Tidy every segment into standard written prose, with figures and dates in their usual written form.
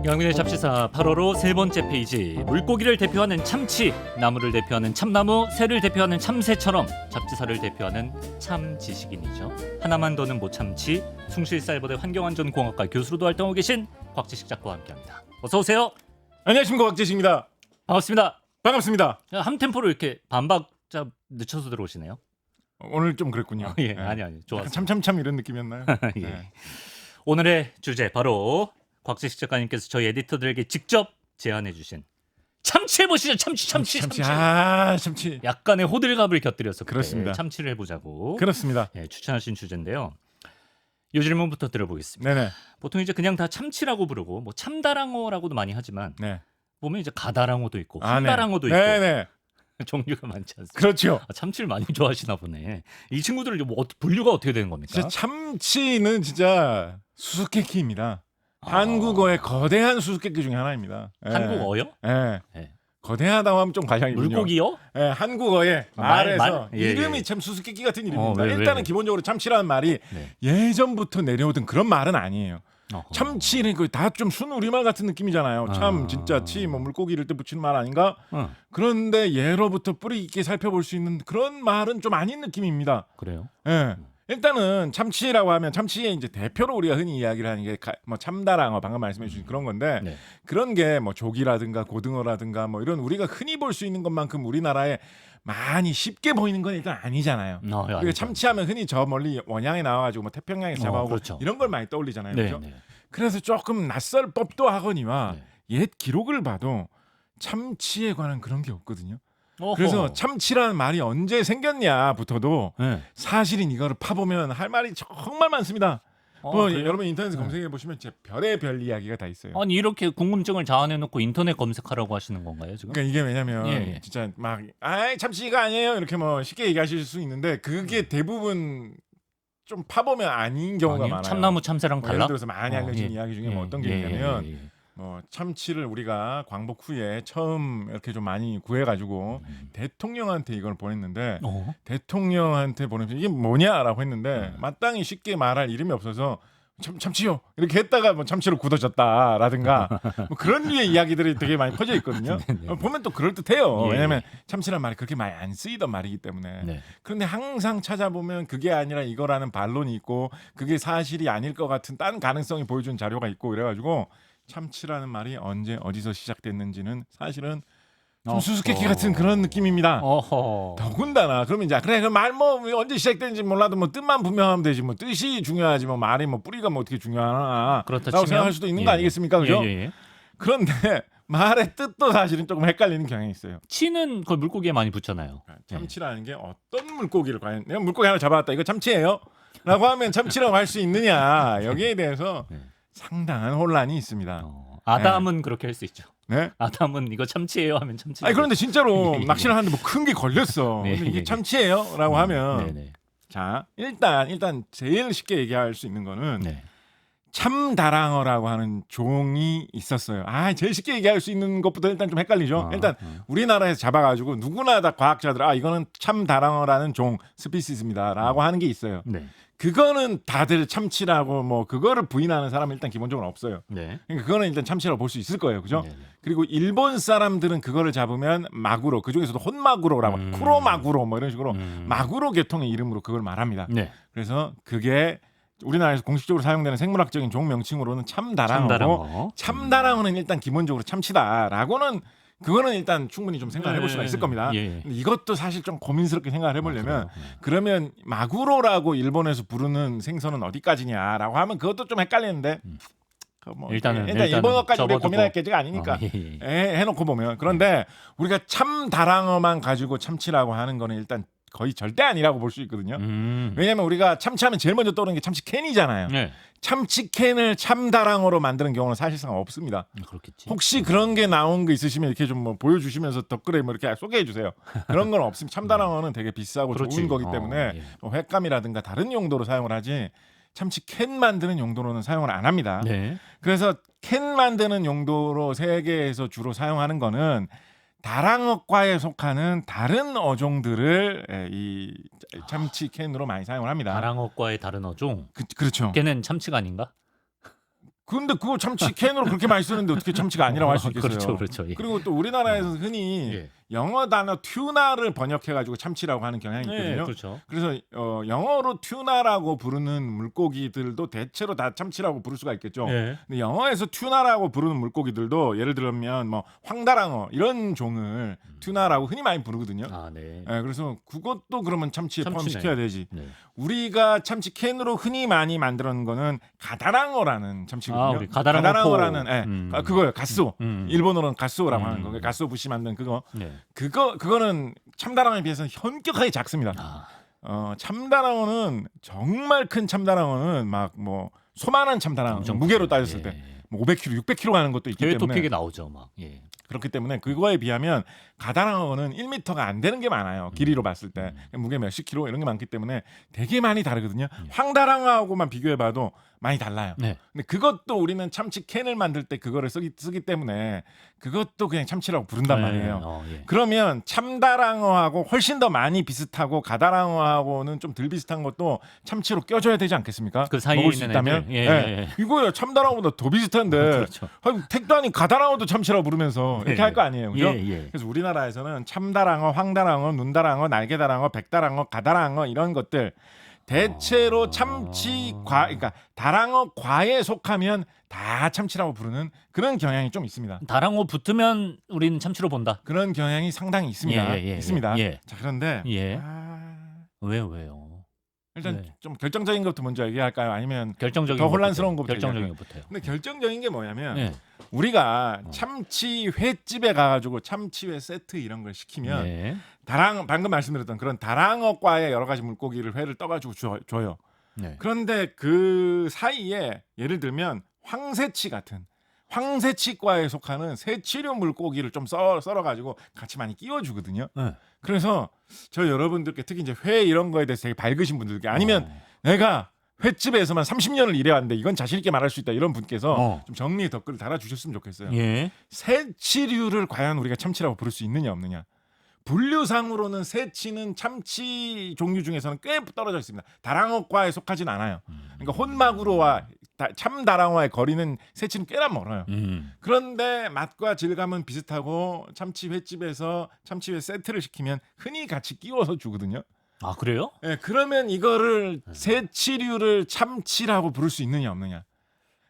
양민의 잡지사 8월호 세 번째 페이지. 물고기를 대표하는 참치, 나무를 대표하는 참나무, 새를 대표하는 참새처럼 잡지사를 대표하는 참지식인이죠. 하나만 더는 못 참치, 숭실사이버대 환경안전공학과 교수로도 활동하고 계신 곽지식 작가와 함께합니다. 어서 오세요. 안녕하십니까, 곽재식입니다. 반갑습니다. 반갑습니다. 한 템포로 이렇게 반박자 늦춰서 들어오시네요. 오늘 좀 그랬군요. 예, 아니 좋았어요. 참참참 이런 느낌이었나요? 예. 네. 오늘의 주제 바로 곽지식 작가님께서 저희 에디터들에게 직접 제안해 주신 참치 해보시죠. 참치. 참치. 약간의 호들갑을 곁들여서 그렇습니다. 참치를 해보자고 그렇습니다. 예, 추천하신 주제인데요. 이 질문부터 들어보겠습니다. 네네. 보통 이제 그냥 다 참치라고 부르고 뭐 참다랑어라고도 많이 하지만 네. 보면 이제 가다랑어도 있고 아, 네. 황다랑어도 있고 네네. 종류가 많지 않습니까? 그렇죠. 참치를 많이 좋아하시나 보네. 이 친구들 뭐 분류가 어떻게 되는 겁니까? 진짜 참치는 진짜 수수께끼입니다. 한국어의 거대한 수수께끼 중에 하나입니다. 예. 한국어요? 예. 예. 거대하다고 하면 좀 과장이군요. 물고기요? 예, 한국어의 말? 말에서 예, 이름이 예. 참 수수께끼 같은 이름입니다. 왜? 일단은 기본적으로 참치라는 말이 네. 예전부터 내려오던 그런 말은 아니에요. 어허. 참치는 다 좀 순우리말 같은 느낌이잖아요. 참 아. 진짜 치 뭐 물고기 이럴 때 붙이는 말 아닌가? 어, 그런데 예로부터 뿌리 있게 살펴볼 수 있는 그런 말은 좀 아닌 느낌입니다. 그래요? 예. 일단은 참치라고 하면 참치의 이제 대표로 우리가 흔히 이야기를 하는 게 뭐 참다랑어 방금 말씀해 주신 그런 건데 네. 그런 게 뭐 조기라든가 고등어라든가 뭐 이런 우리가 흔히 볼 수 있는 것만큼 우리나라에 많이 쉽게 보이는 건 일단 아니잖아요. 그러니까 아니죠. 참치하면 흔히 저 멀리 원양에 나와가지고 뭐 태평양에서 잡아오고 그렇죠. 이런 걸 많이 떠올리잖아요. 네, 그죠? 네. 그래서 조금 낯설 법도 하거니와 네. 옛 기록을 봐도 참치에 관한 그런 게 없거든요. 어허. 그래서 참치라는 말이 언제 생겼냐부터도 네. 사실은 이거를 파보면 할 말이 정말 많습니다. 그래요? 여러분 인터넷에 네. 검색해 보시면 진짜 별의 별 이야기가 다 있어요. 아니 이렇게 궁금증을 자아내놓고 인터넷 검색하라고 하시는 건가요 지금? 그러니까 이게 왜냐면 예. 진짜 막 참치가 아니에요 이렇게 뭐 쉽게 얘기하실 수 있는데 그게 대부분 좀 파보면 아닌 경우가 아니요? 많아요. 참나무 참새랑 뭐 달라? 예를 들어서 많이 알려진 예. 이야기 중에 예, 뭐 어떤 게 예, 있냐면 예, 예. 뭐 참치를 우리가 광복 후에 처음 이렇게 좀 많이 구해가지고 대통령한테 이걸 보냈는데 어? 대통령한테 보내면 이게 뭐냐라고 했는데 마땅히 쉽게 말할 이름이 없어서 참치요 이렇게 했다가 뭐 참치로 굳어졌다라든가 뭐 그런 류의 이야기들이 되게 많이 퍼져 있거든요. 보면 또 그럴 듯해요. 예, 왜냐하면 참치란 말이 그렇게 많이 안 쓰이던 말이기 때문에. 네. 그런데 항상 찾아보면 그게 아니라 이거라는 반론이 있고 그게 사실이 아닐 것 같은 딴 가능성이 보여준 자료가 있고 이래가지고 참치라는 말이 언제 어디서 시작됐는지는 사실은 좀 수수께끼 같은 그런 느낌입니다. 어허. 더군다나 그러면 이제 그래 그 말 뭐 언제 시작됐는지 몰라도 뭐 뜻만 분명하면 되지 뭐 뜻이 중요하지 뭐 말이 뭐 뿌리가 뭐 어떻게 중요하나 그렇다 라고 치면 생각할 수도 있는 거 아니겠습니까, 그죠? 예. 그런데 말의 뜻도 사실은 조금 헷갈리는 경향이 있어요. 치는 그 물고기에 많이 붙잖아요. 참치라는 게 어떤 물고기를 과연 내가 물고기 하나 잡아왔다 이거 참치예요? 라고 하면 참치라고 할 수 있느냐 여기에 대해서 네. 상당한 혼란이 있습니다. 아담은 그렇게 할 수 있죠. 네? 아담은 이거 참치예요 하면 참치. 아니 그런데 진짜로 예, 예. 낚시를 하는데 뭐 큰 게 걸렸어. 네, 근데 이게 예. 참치예요? 라고 하면 네네. 자 일단 제일 쉽게 얘기할 수 있는 거는 네. 참다랑어라고 하는 종이 있었어요. 제일 쉽게 얘기할 수 있는 것부터 일단 좀 헷갈리죠. 일단 우리나라에서 잡아가지고 누구나 다 과학자들 이거는 참다랑어라는 종 스피시스입니다라고 하는 게 있어요. 네. 그거는 다들 참치라고 뭐 그거를 부인하는 사람은 일단 기본적으로 없어요. 네. 그러니까 그거는 일단 참치라고 볼 수 있을 거예요, 그죠? 네네. 그리고 일본 사람들은 그거를 잡으면 마구로, 그 중에서도 혼마구로라고 쿠로마구로 뭐 이런 식으로 마구로 계통의 이름으로 그걸 말합니다. 네. 그래서 그게 우리나라에서 공식적으로 사용되는 생물학적인 종 명칭으로는 참다랑어고 참다랑어. 참다랑어는 일단 기본적으로 참치다라고는 그거는 일단 충분히 좀 생각해 볼 수가 있을 겁니다. 예. 근데 이것도 사실 좀 고민스럽게 생각을 해보려면 그래요? 그러면 마구로라고 일본에서 부르는 생선은 어디까지냐라고 하면 그것도 좀 헷갈리는데 뭐 일단은 일본어까지 우리가 접어두고. 고민할 게제가 아니니까 해놓고 보면 그런데 우리가 참다랑어만 가지고 참치라고 하는 거는 일단 거의 절대 아니라고 볼 수 있거든요. 왜냐하면 우리가 참치하면 제일 먼저 떠오르는 게 참치캔이잖아요. 네. 참치캔을 참다랑어로 만드는 경우는 사실상 없습니다. 그렇겠지. 혹시 그런 게 나온 거 있으시면 이렇게 좀 뭐 보여주시면서 댓글에 뭐 이렇게 소개해 주세요. 그런 건 없습니다. 참다랑어는 되게 비싸고 그렇지. 좋은 거기 때문에 예. 뭐 횟감이라든가 다른 용도로 사용을 하지 참치캔 만드는 용도로는 사용을 안 합니다. 네. 그래서 캔 만드는 용도로 세계에서 주로 사용하는 거는 다랑어과에 속하는 다른 어종들을 이 참치 캔으로 많이 사용을 합니다. 다랑어과의 다른 어종. 그렇죠. 걔는 참치가 아닌가? 근데 그거 참치 캔으로 그렇게 많이 쓰는데 어떻게 참치가 아니라고 할 수 있겠어요? 그렇죠, 그렇죠. 예. 그리고 또 우리나라에서 흔히 예. 영어 단어 튜나를 번역해가지고 참치라고 하는 경향이 있거든요. 예, 그렇죠. 그래서 영어로 튜나라고 부르는 물고기들도 대체로 다 참치라고 부를 수가 있겠죠. 예. 근데 영어에서 튜나라고 부르는 물고기들도 예를 들면 뭐 황다랑어 이런 종을 튜나라고 흔히 많이 부르거든요. 아, 네. 예, 그래서 그것도 그러면 참치에 참치네. 포함시켜야 되지. 네. 우리가 참치 캔으로 흔히 많이 만드는 거는 가다랑어라는 참치거든요. 아, 우리 가다랑어 가다랑어라는 포. 아, 그거요. 가쏘. 일본어로는 가쏘라고 하는 거. 음. 가쏘 부시 만든 그거. 네. 그거는 참다랑어에 비해서 현격하게 작습니다. 아, 참다랑어는 정말 큰 참다랑어는 막 뭐 소만한 참다랑어 엄청 무게로 크죠. 따졌을 때 뭐 500kg, 600kg 가는 것도 있기 대회 때문에 토픽에 나오죠, 막. 예. 그렇기 때문에 그거에 비하면 가다랑어는 1m가 안 되는 게 많아요. 길이로 봤을 때 무게 몇십 킬로 이런 게 많기 때문에 되게 많이 다르거든요. 황다랑어하고만 비교해봐도 많이 달라요. 네. 근데 그것도 우리는 참치 캔을 만들 때 그거를 쓰기 때문에 그것도 그냥 참치라고 부른단 말이에요. 예. 그러면 참다랑어하고 훨씬 더 많이 비슷하고 가다랑어하고는 좀 덜 비슷한 것도 참치로 껴줘야 되지 않겠습니까? 그 사이에 먹을 수 있는 있다면. 애들. 예, 네. 이거요. 참다랑어보다 더 비슷한데 그렇죠. 아니, 택도 아닌 가다랑어도 참치라고 부르면서 이렇게 예, 할 거 아니에요. 그죠? 예. 그래서 우리나라에서는 참다랑어, 황다랑어, 눈다랑어, 날개다랑어, 백다랑어, 가다랑어 이런 것들 대체로 참치과, 그러니까 다랑어과에 속하면 다 참치라고 부르는 그런 경향이 좀 있습니다. 다랑어 붙으면 우리는 참치로 본다. 그런 경향이 상당히 있습니다. 있습니다. 예. 자, 그런데 예. 왜요? 일단 네. 좀 결정적인 것부터 먼저 얘기할까요? 아니면 결정적인 더 것부터 혼란스러운 것부터 결정적인 것부터요. 근데 결정적인 게 뭐냐면 예. 우리가 참치 회집에 가가지고 참치회 세트 이런 걸 시키면 네. 방금 말씀드렸던 그런 다랑어과의 여러 가지 물고기를 회를 떠가지고 줘요. 네. 그런데 그 사이에 예를 들면 황새치 같은 황새치과에 속하는 새치류 물고기를 좀 썰어가지고 같이 많이 끼워주거든요. 네. 그래서 저 여러분들께 특히 이제 회 이런 거에 대해서 되게 밝으신 분들께 아니면 내가 횟집에서만 30년을 일해왔는데 이건 자신 있게 말할 수 있다 이런 분께서 좀 정리의 댓글을 달아주셨으면 좋겠어요. 예. 새치류를 과연 우리가 참치라고 부를 수 있느냐 없느냐. 분류상으로는 새치는 참치 종류 중에서는 꽤 떨어져 있습니다. 다랑어과에 속하진 않아요. 그러니까 혼마구로와 참다랑어의 거리는 새치는 꽤나 멀어요. 그런데 맛과 질감은 비슷하고 참치 횟집에서 참치회 세트를 시키면 흔히 같이 끼워서 주거든요. 아, 그래요? 네, 그러면 이거를 새치류를 참치라고 부를 수 있느냐 없느냐.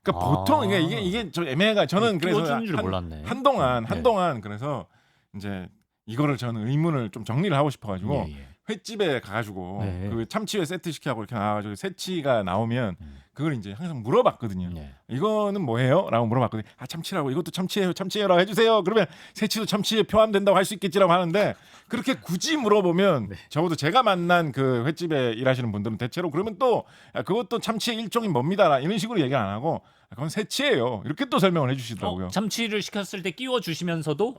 그러니까 보통 이게 좀 애매해가. 저는 그래서 끼워주는 줄 몰랐네. 한동안 그래서 이제 이거를 저는 의문을 좀 정리를 하고 싶어가지고 횟집에 가가지고 그 참치회 세트 시켜하고 이렇게 나와가지고 새치가 나오면 그걸 이제 항상 물어봤거든요. 이거는 뭐예요?라고 물어봤거든요. 아, 참치라고. 이것도 참치예요. 참치예요라고 해주세요. 그러면 새치도 참치에 포함된다고 할 수 있겠지라고 하는데 그렇게 굳이 물어보면 적어도 제가 만난 그 횟집에 일하시는 분들은 대체로 그러면 또 그것도 참치의 일종이 뭡니다 이런 식으로 얘기를 안 하고 그건 새치예요 이렇게 또 설명을 해주시더라고요. 참치를 시켰을 때 끼워 주시면서도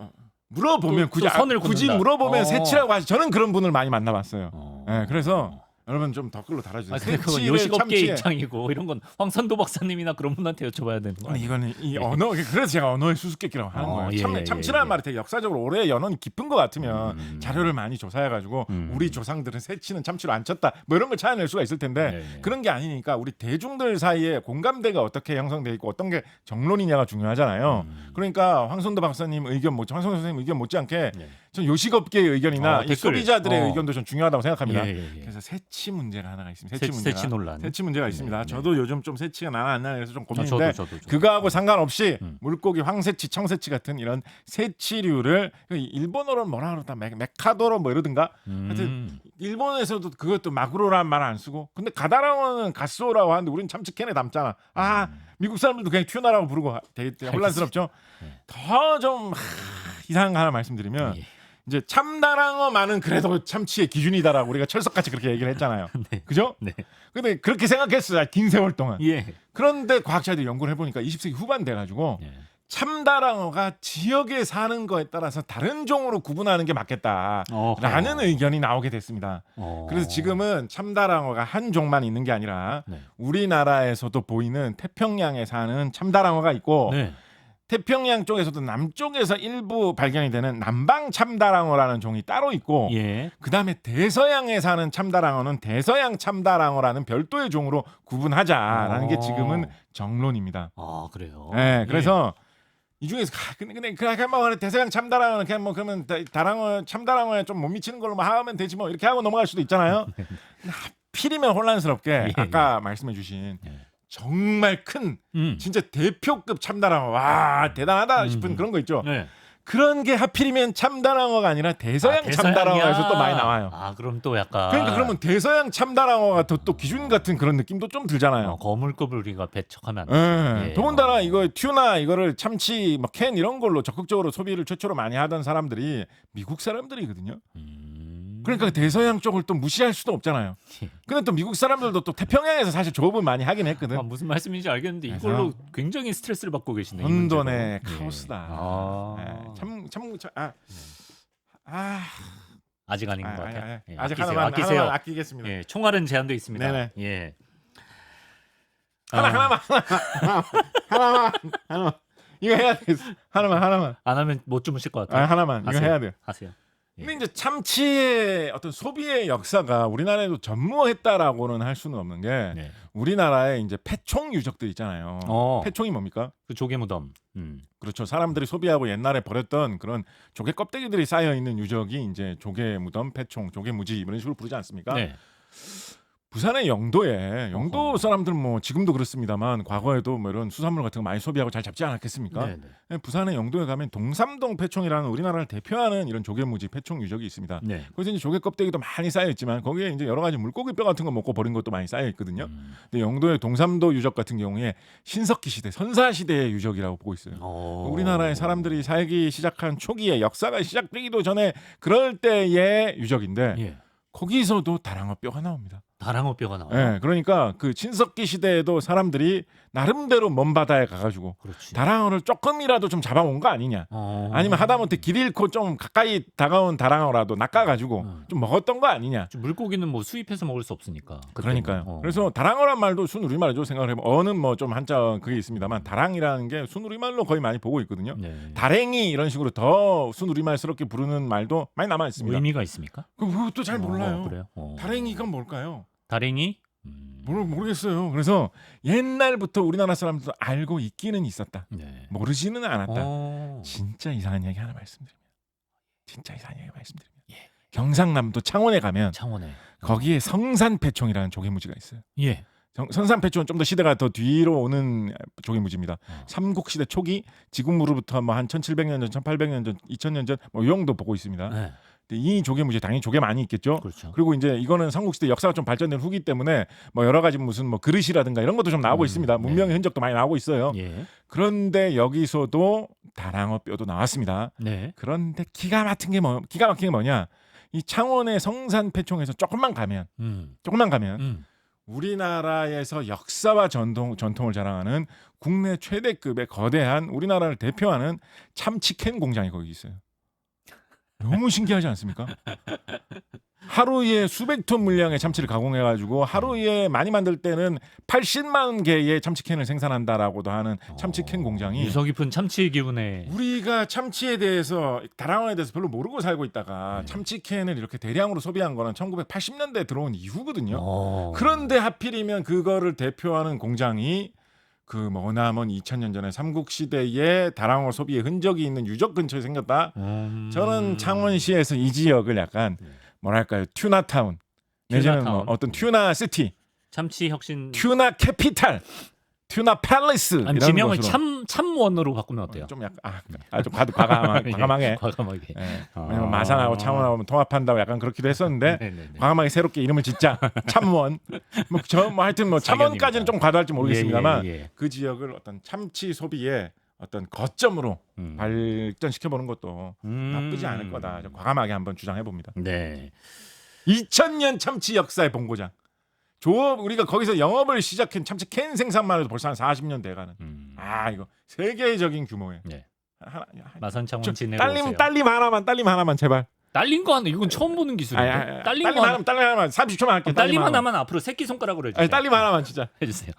물어보면 또 선을 굳이 긋는다. 물어보면 새치라고 하시. 저는 그런 분을 많이 만나봤어요. 네, 그래서 여러분 좀 댓글로 달아주세요. 아, 근데 그건 요식업계 입장이고 이런 건 황선도 박사님이나 그런 분한테 여쭤봐야 되는 거 아니에요? 이거는 이 언어 그래서 제가 언어의 수수께끼라고 하는 거예요. 참치라는 말이 되게 역사적으로 오래 연원이 깊은 것 같으면 자료를 많이 조사해가지고 우리 조상들은 새치는 참치로 안 쳤다 뭐 이런 걸 찾아낼 수가 있을 텐데 그런 게 아니니까 우리 대중들 사이에 공감대가 어떻게 형성돼 있고 어떤 게 정론이냐가 중요하잖아요. 그러니까 황선도 박사님 의견 황선도 선생님 의견 못지않게 전 요식업계의 의견이나 이 소비자들의 의견도 좀 중요하다고 생각합니다. 그래서 새치 문제가 하나가 있습니다. 새치 논란. 새치 문제가 있습니다. 저도 요즘 좀 새치가 나나 안 나나 해서 좀 고민인데 저도. 그거하고 상관없이 물고기 황새치, 청새치 같은 이런 새치류를 일본어로는 뭐라 그러다 메카도로 뭐 이러든가 하여튼 일본에서도 그것도 마구로란 말 안 쓰고 근데 가다랑어는 가쏘라고 하는데 우리는 참치 캔에 담잖아. 미국 사람들도 그냥 튜나라고 부르고 되게 혼란스럽죠. 더 좀 이상한 거 하나 말씀드리면 이제 참다랑어만은 그래도 참치의 기준이다라고 우리가 철석같이 그렇게 얘기를 했잖아요. 그죠? 근데 그렇게 생각했어요. 긴 세월 동안. 그런데 과학자들이 연구를 해보니까 20세기 후반 돼가지고 참다랑어가 지역에 사는 거에 따라서 다른 종으로 구분하는 게 맞겠다라는 의견이 나오게 됐습니다. 그래서 지금은 참다랑어가 한 종만 있는 게 아니라 우리나라에서도 보이는 태평양에 사는 참다랑어가 있고 태평양 쪽에서도 남쪽에서 일부 발견이 되는 남방 참다랑어라는 종이 따로 있고 예. 그다음에 대서양에 사는 참다랑어는 대서양 참다랑어라는 별도의 종으로 구분하자라는 게 지금은 정론입니다. 아 그래요. 네, 그래서 이 중에서 근데 그냥 뭐 대서양 참다랑어는 그냥 뭐 그러면 다랑어 참다랑어에 좀 못 미치는 걸로 뭐 하면 되지 뭐 이렇게 하고 넘어갈 수도 있잖아요. 하필이면 혼란스럽게 아까 말씀해주신 정말 큰 진짜 대표급 참다랑어 와 대단하다 싶은 그런 거 있죠. 네. 그런 게 하필이면 참다랑어가 아니라 대서양 참다랑어에서 또 많이 나와요. 아 그럼 또 약간 그러니까 그러면 대서양 참다랑어가 또 기준 같은 그런 느낌도 좀 들잖아요. 거물급을 우리가 배척하면 안 되죠. 예. 더군다나 이거 튜나 이거를 참치 뭐 캔 이런 걸로 적극적으로 소비를 최초로 많이 하던 사람들이 미국 사람들이거든요. 그러니까 대서양 쪽을 또 무시할 수도 없잖아요. 근데 또 미국 사람들도 또 태평양에서 사실 조업을 많이 하긴 했거든. 무슨 말씀인지 알겠는데 이걸로 굉장히 스트레스를 받고 계시네요. 혼돈의 예. 카오스다. 아직 아닌 것 같아요. 예, 아직 아끼세요. 하나만 아끼겠습니다. 예, 총알은 제한돼 있습니다. 네네. 예. 하나만 이거 해야 돼. 하나만 안 하면 못 주무실 것 같아요. 하나만 이거 해야 돼요. 하세요. 예. 근데 이제 참치의 어떤 소비의 역사가 우리나라에도 전무했다라고는 할 수는 없는 게 네. 우리나라에 이제 패총 유적들 있잖아요. 패총이 뭡니까? 그 조개 무덤. 그렇죠. 사람들이 소비하고 옛날에 버렸던 그런 조개 껍데기들이 쌓여 있는 유적이 이제 조개 무덤, 패총, 조개 무지 이런 식으로 부르지 않습니까? 네. 부산의 영도 사람들은 뭐 지금도 그렇습니다만 과거에도 뭐 이런 수산물 같은 거 많이 소비하고 잘 잡지 않았겠습니까? 네네. 부산의 영도에 가면 동삼동 패총이라는 우리나라를 대표하는 이런 조개무지 패총 유적이 있습니다. 네. 거기서 이제 조개 껍데기도 많이 쌓여 있지만 거기에 이제 여러 가지 물고기 뼈 같은 거 먹고 버린 것도 많이 쌓여 있거든요. 근데 영도의 동삼도 유적 같은 경우에 신석기 시대, 선사 시대의 유적이라고 보고 있어요. 우리나라의 사람들이 살기 시작한 초기에 역사가 시작되기도 전에 그럴 때의 유적인데 예. 거기서도 다랑어 뼈가 나옵니다. 다랑어 뼈가 나와요. 네, 그러니까 그 신석기 시대에도 사람들이 나름대로 먼 바다에 가가지고 그렇지. 다랑어를 조금이라도 좀 잡아온 거 아니냐. 아니면 하다못해 길 잃고 좀 가까이 다가온 다랑어라도 낚아가지고 좀 먹었던 거 아니냐. 물고기는 뭐 수입해서 먹을 수 없으니까. 그러니까요. 그래서 다랑어란 말도 순우리말이죠. 생각을 해보면 어는 뭐 좀 한자 그게 있습니다만 다랑이라는 게 순우리말로 거의 많이 보고 있거든요. 네. 다랭이 이런 식으로 더 순우리말스럽게 부르는 말도 많이 남아 있습니다. 의미가 있습니까? 그것도 잘 몰라요. 그래요? 다랭이가 뭘까요? 다랭이? 모르겠어요. 그래서 옛날부터 우리나라 사람들도 알고 있기는 있었다. 네. 모르지는 않았다. 진짜 이상한 얘기 하나 말씀드립니다. 예. 경상남도 창원에 가면 창원에 거기에 성산패총이라는 조개무지가 있어요. 예. 성산패총은 좀 더 시대가 더 뒤로 오는 조개무지입니다. 삼국시대 초기 지금으로부터 뭐 한 1700년 전, 1800년 전, 2000년 전 뭐 이 정도 보고 있습니다. 네. 이 조개무지 당연히 조개 많이 있겠죠. 그렇죠. 그리고 이제 이거는 삼국시대 역사가 좀 발전된 후기 때문에 뭐 여러 가지 무슨 뭐 그릇이라든가 이런 것도 좀 나오고 있습니다. 문명의 흔적도 많이 나오고 있어요. 예. 그런데 여기서도 다랑어 뼈도 나왔습니다. 네. 그런데 기가 막힌 게 뭐냐? 이 창원의 성산패총에서 조금만 가면 우리나라에서 역사와 전통을 자랑하는 국내 최대급의 거대한 우리나라를 대표하는 참치캔 공장이 거기 있어요. 너무 신기하지 않습니까? 하루에 수백 톤 물량의 참치를 가공해가지고 하루에 많이 만들 때는 80만 개의 참치캔을 생산한다라고도 하는 참치캔 공장이 유서 깊은 참치 기운에 우리가 참치에 대해서 다랑어에 대해서 별로 모르고 살고 있다가 참치캔을 이렇게 대량으로 소비한 거는 1980년대에 들어온 이후거든요. 그런데 하필이면 그거를 대표하는 공장이 그 머나먼 2000년 전에 삼국시대의 다랑어 소비의 흔적이 있는 유적 근처에 생겼다. 저는 창원시에서 이 지역을 약간 뭐랄까요, 튜나타운 내지는 뭐 어떤 튜나 시티, 참치 혁신, 튜나 캐피탈, 튜나 팰리스 이런 지명을 것으로. 참원으로 바꾸면 어때요? 좀 약간 좀 과감하게. 과감하게. 왜냐면 마산하고 창원하고 통합한다고 약간 그렇기도 했었는데 과감하게 새롭게 이름을 짓자. 참원. 뭐 하여튼 뭐 참원까지는 좀 과도할지 모르겠습니다만 그 지역을 어떤 참치 소비의 어떤 거점으로 발전시켜 보는 것도 나쁘지 않을 거다. 좀 과감하게 한번 주장해 봅니다. 네. 2000년 참치 역사의 본고장. 우리가 거기서 영업을 시작한 참치 캔 생산만 해도 벌써 한 40년 돼가는. 이거 세계적인 규모의. 네. 하나, 마산창원 지내고 딸림 하나만 제발. 딸린 거 하나 이건 처음 보는 기술인데. 딸림 하나만 30초만 할게. 딸림 하나만 앞으로 새끼 손가락으로 해주세요. 딸림 하나만 진짜 해주세요.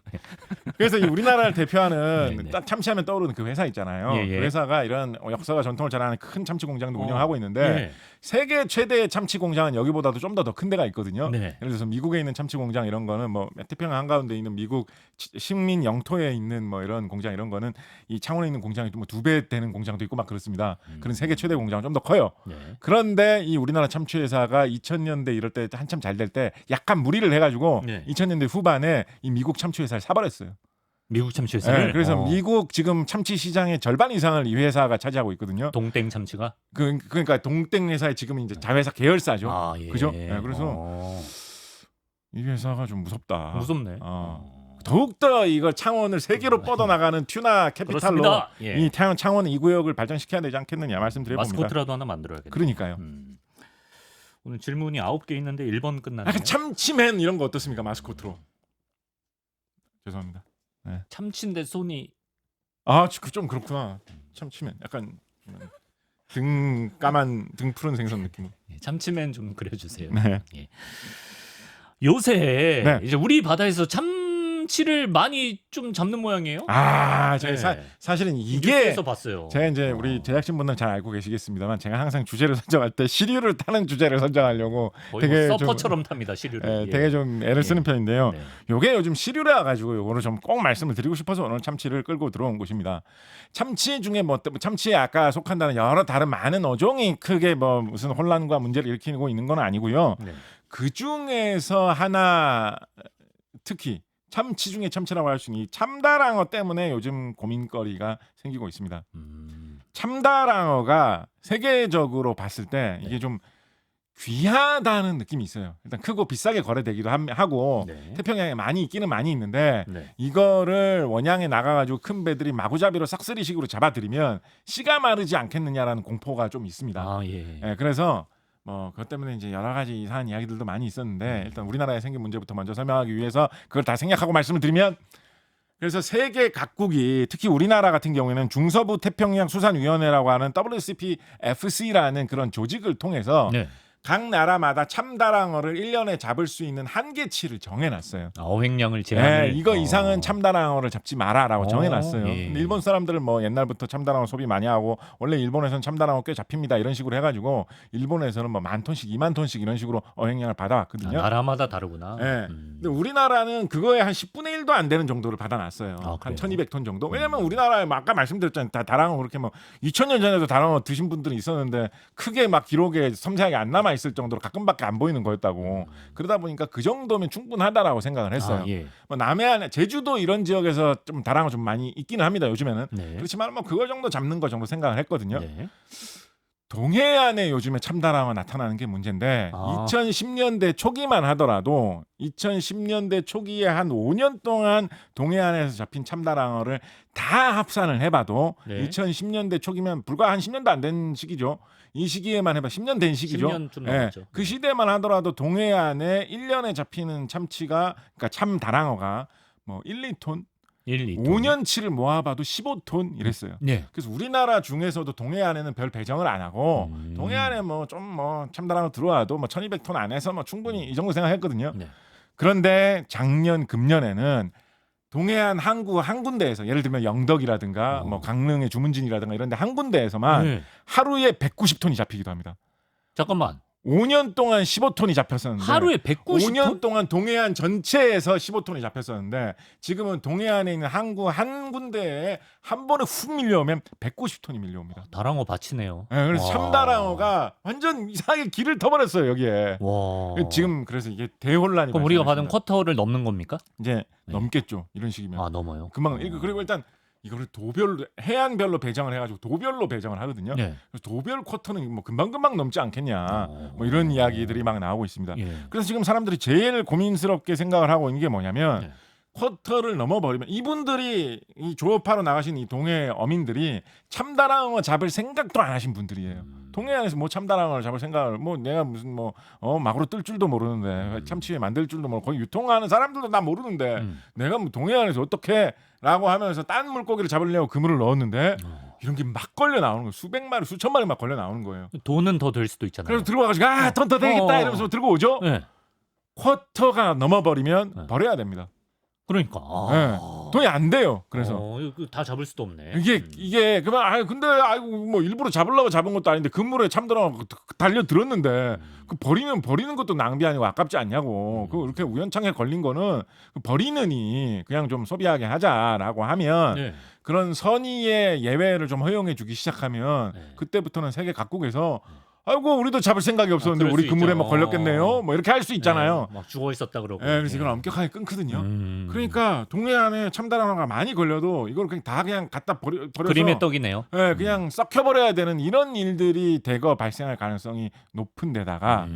그래서 이 우리나라를 대표하는 네네. 딱 참치하면 떠오르는 그 회사 있잖아요. 예, 예. 그 회사가 이런 역사와 전통을 자랑하는 큰 참치 공장도 운영하고 있는데 예. 세계 최대의 참치 공장은 여기보다도 좀 더 큰 데가 있거든요. 네. 예를 들어서 미국에 있는 참치 공장 이런 거는 뭐 태평양 한가운데 있는 미국 식민 영토에 있는 뭐 이런 공장 이런 거는 이 창원에 있는 공장이 뭐 2배 되는 공장도 있고 막 그렇습니다. 그런 세계 최대 공장은 좀 더 커요. 네. 그런데 이 우리나라 참치 회사가 2000년대 이럴 때 한참 잘 될 때 약간 무리를 해가지고 네. 2000년대 후반에 이 미국 참치 회사를 사버렸어요. 미국 참치 회사를. 네, 그래서 미국 지금 참치 시장의 절반 이상을 이 회사가 차지하고 있거든요. 동땡 참치가. 그러니까 동땡 회사의 지금 이제 자회사 계열사죠. 아, 예. 그죠? 네, 그래서 이 회사가 좀 무섭다. 무섭네. 더욱더 이걸 창원을 세계로 뻗어나가는 튜나 캐피탈로 그렇습니다. 예. 이 창원 이 구역을 발전시켜야 되지 않겠느냐 말씀드려봅니다. 마스코트라도 하나 만들어야겠네. 그러니까요. 오늘 질문이 9개 있는데 1번 끝났네요. 약간 참치맨 이런 거 어떻습니까 마스코트로? 죄송합니다. 참치인데 손이 좀 그렇구나. 참치맨 약간 등 까만 등 푸른 생선 느낌. 참치맨 좀 그려주세요. 네. 예. 요새 네. 이제 우리 바다에서 참치를 많이 좀 잡는 모양이에요. 제가 네. 사실은 이게 뉴스에서 봤어요. 제가 이제 우리 제작진분들 잘 알고 계시겠습니다만 제가 항상 주제를 선정할 때 시류를 타는 주제를 선정하려고 거의 되게 뭐 서퍼처럼 탑니다 시류를. 예. 되게 좀 애를 쓰는 편인데요. 네. 요게 요즘 시류라 가지고 요거를 좀 꼭 말씀을 드리고 싶어서 오늘 참치를 끌고 들어온 곳입니다. 참치 중에 뭐 참치에 아까 속한다는 여러 다른 많은 어종이 크게 뭐 무슨 혼란과 문제를 일으키고 있는 건 아니고요. 네. 그 중에서 하나 특히 참치 중에 참치라고 할 수 있는 이 참다랑어 때문에 요즘 고민거리가 생기고 있습니다. 참다랑어가 세계적으로 봤을 때 이게 좀 귀하다는 느낌이 있어요. 일단 크고 비싸게 거래되기도 하고 네. 태평양에 많이 있기는 많이 있는데 네. 이거를 원양에 나가가지고 큰 배들이 마구잡이로 싹쓸이식으로 잡아들이면 씨가 마르지 않겠느냐라는 공포가 좀 있습니다. 예. 그래서 뭐 그것 때문에 이제 여러 가지 이상한 이야기들도 많이 있었는데 일단 우리나라에 생긴 문제부터 먼저 설명하기 위해서 그걸 다 생략하고 말씀을 드리면 그래서 세계 각국이 특히 우리나라 같은 경우에는 중서부 태평양 수산위원회라고 하는 WCPFC라는 그런 조직을 통해서 네. 각 나라마다 참다랑어를 1년에 잡을 수 있는 한계치를 정해놨어요. 어획량을 제한을. 이거 이상은 참다랑어를 잡지 마라라고 정해놨어요. 예. 근데 일본 사람들은 뭐 옛날부터 참다랑어 소비 많이 하고 원래 일본에서는 참다랑어 꽤 잡힙니다 이런 식으로 해가지고 일본에서는 뭐 10,000톤씩 20,000톤씩 이런 식으로 어획량을 받아왔거든요. 나라마다 다르구나. 근데 우리나라는 그거에 한 10분의 1도 안 되는 정도를 받아놨어요. 한 1,200톤 정도. 왜냐면 우리나라에 아까 말씀드렸잖아요. 다랑어 그렇게 뭐 2,000년 전에도 다랑어 드신 분들이 있었는데 크게 막 기록에 섬세하게 안 남아 있을 정도로 가끔밖에 안 보이는 거였다고. 그러다 보니까 그 정도면 충분하다라고 생각을 했어요. 예. 뭐 남해안, 제주도 이런 지역에서 좀 다랑어 좀 많이 있기는 합니다. 요즘에는. 네. 그렇지만 뭐 그거 정도 잡는 거 정도 생각을 했거든요. 네. 동해안에 요즘에 참다랑어 나타나는 게 문제인데 2010년대 초기만 하더라도 2010년대 초기에 한 5년 동안 동해안에서 잡힌 참다랑어를 다 합산을 해봐도 2010년대 초기면 불과 한 10년도 안 된 시기죠. 이 시기에만 해봐 10년 된 시기죠. 10년 좀 넘었죠. 그 시대만 하더라도 동해안에 1년에 잡히는 참치가 그러니까 참다랑어가 뭐 1, 2톤 5년치를 모아봐도 15톤 이랬어요. 네. 그래서 우리나라 중에서도 동해안에는 별 배정을 안 하고 동해안에 뭐 좀 뭐 참다랑어 들어와도 뭐 1,200톤 안에서 뭐 충분히 이 정도 생각했거든요. 네. 그런데 작년 금년에는 동해안 한 군데에서 예를 들면 영덕이라든가 뭐 강릉의 주문진이라든가 이런 데 한 군데에서만 하루에 190톤이 잡히기도 합니다. 잠깐만. 5년 동안 15톤이 잡혔었는데 하루에 190톤? 5년 동안 동해안 전체에서 15톤이 잡혔었는데 지금은 동해안에 있는 한 군데에 한 번에 훅 밀려오면 190톤이 밀려옵니다. 다랑어 밭이네요. 그래서 참다랑어가 완전 이상하게 길을 터버렸어요 여기에. 와. 지금 그래서 이게 대혼란이. 그럼 우리가 받은 발생했습니다. 쿼터를 넘는 겁니까? 이제 넘겠죠 이런 식이면. 넘어요. 금방 그리고 일단 이거를 도별로 해안별로 배정을 해가지고 도별로 배정을 하거든요. 네. 그래서 도별 쿼터는 뭐 금방 넘지 않겠냐. 뭐 이런 이야기들이 막 나오고 있습니다. 그래서 지금 사람들이 제일 고민스럽게 생각을 하고 있는 게 뭐냐면 쿼터를 넘어버리면 이분들이 이 조업하러 나가신 이 동해 어민들이 참다랑어 잡을 생각도 안 하신 분들이에요. 동해안에서 뭐 참다랑어를 잡을 생각을 뭐 내가 무슨 뭐 마구로 뜰 줄도 모르는데 참치회 만들 줄도 모르고 거기 유통하는 사람들도 나 모르는데 내가 뭐 동해안에서 어떻게 라고 하면서 딴 물고기를 잡으려고 그물을 넣었는데 이런 게 막 걸려 나오는 거예요. 수백 마리 수천 마리 막 걸려 나오는 거예요. 돈은 더 될 수도 있잖아요. 그래서 들어와가지고 돈 더 되겠다 이러면서 들고 오죠. 네. 쿼터가 넘어버리면 버려야 됩니다. 그러니까. 네. 돈이 안 돼요. 그래서 이거 다 잡을 수도 없네. 이게 그만 근데 아이고 뭐 일부러 잡으려고 잡은 것도 아닌데 그물에 참다랑 달려 들었는데 그 버리는 것도 낭비 아니고 아깝지 않냐고. 그 이렇게 우연찮게 걸린 거는 버리느니 그냥 좀 소비하게 하자라고 하면 네. 그런 선의의 예외를 좀 허용해 주기 시작하면 네. 그때부터는 세계 각국에서 아이고 우리도 잡을 생각이 없었는데 그럴 우리 수 그물에 있죠. 막 걸렸겠네요. 뭐 이렇게 할 수 있잖아요. 막 죽어 있었다 그러고. 그래서 이걸 엄격하게 끊거든요. 음. 그러니까 동해안에 참다랑어가 많이 걸려도 이걸 그냥 갖다 버려서 그림의 떡이네요. 그냥 썩혀버려야 되는 이런 일들이 대거 발생할 가능성이 높은 데다가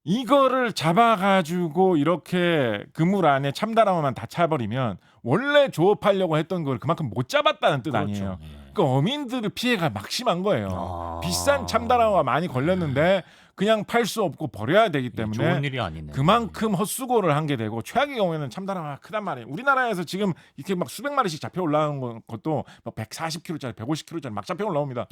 이거를 잡아가지고 이렇게 그물 안에 참다랑어만 다 차버리면 원래 조업하려고 했던 걸 그만큼 못 잡았다는 뜻 아니에요. 그렇죠. 예. 그러니까 어민들의 피해가 막심한 거예요. 아. 비싼 참다랑어가 많이 걸렸는데 그냥 팔 수 없고 버려야 되기 때문에 좋은 일이 아니네. 그만큼 헛수고를 한 게 되고 최악의 경우에는 참다랑어가 크단 말이에요. 우리나라에서 지금 이렇게 막 수백 마리씩 잡혀 올라오는 것도 막 140kg짜리, 150kg짜리 막 잡혀 올라옵니다.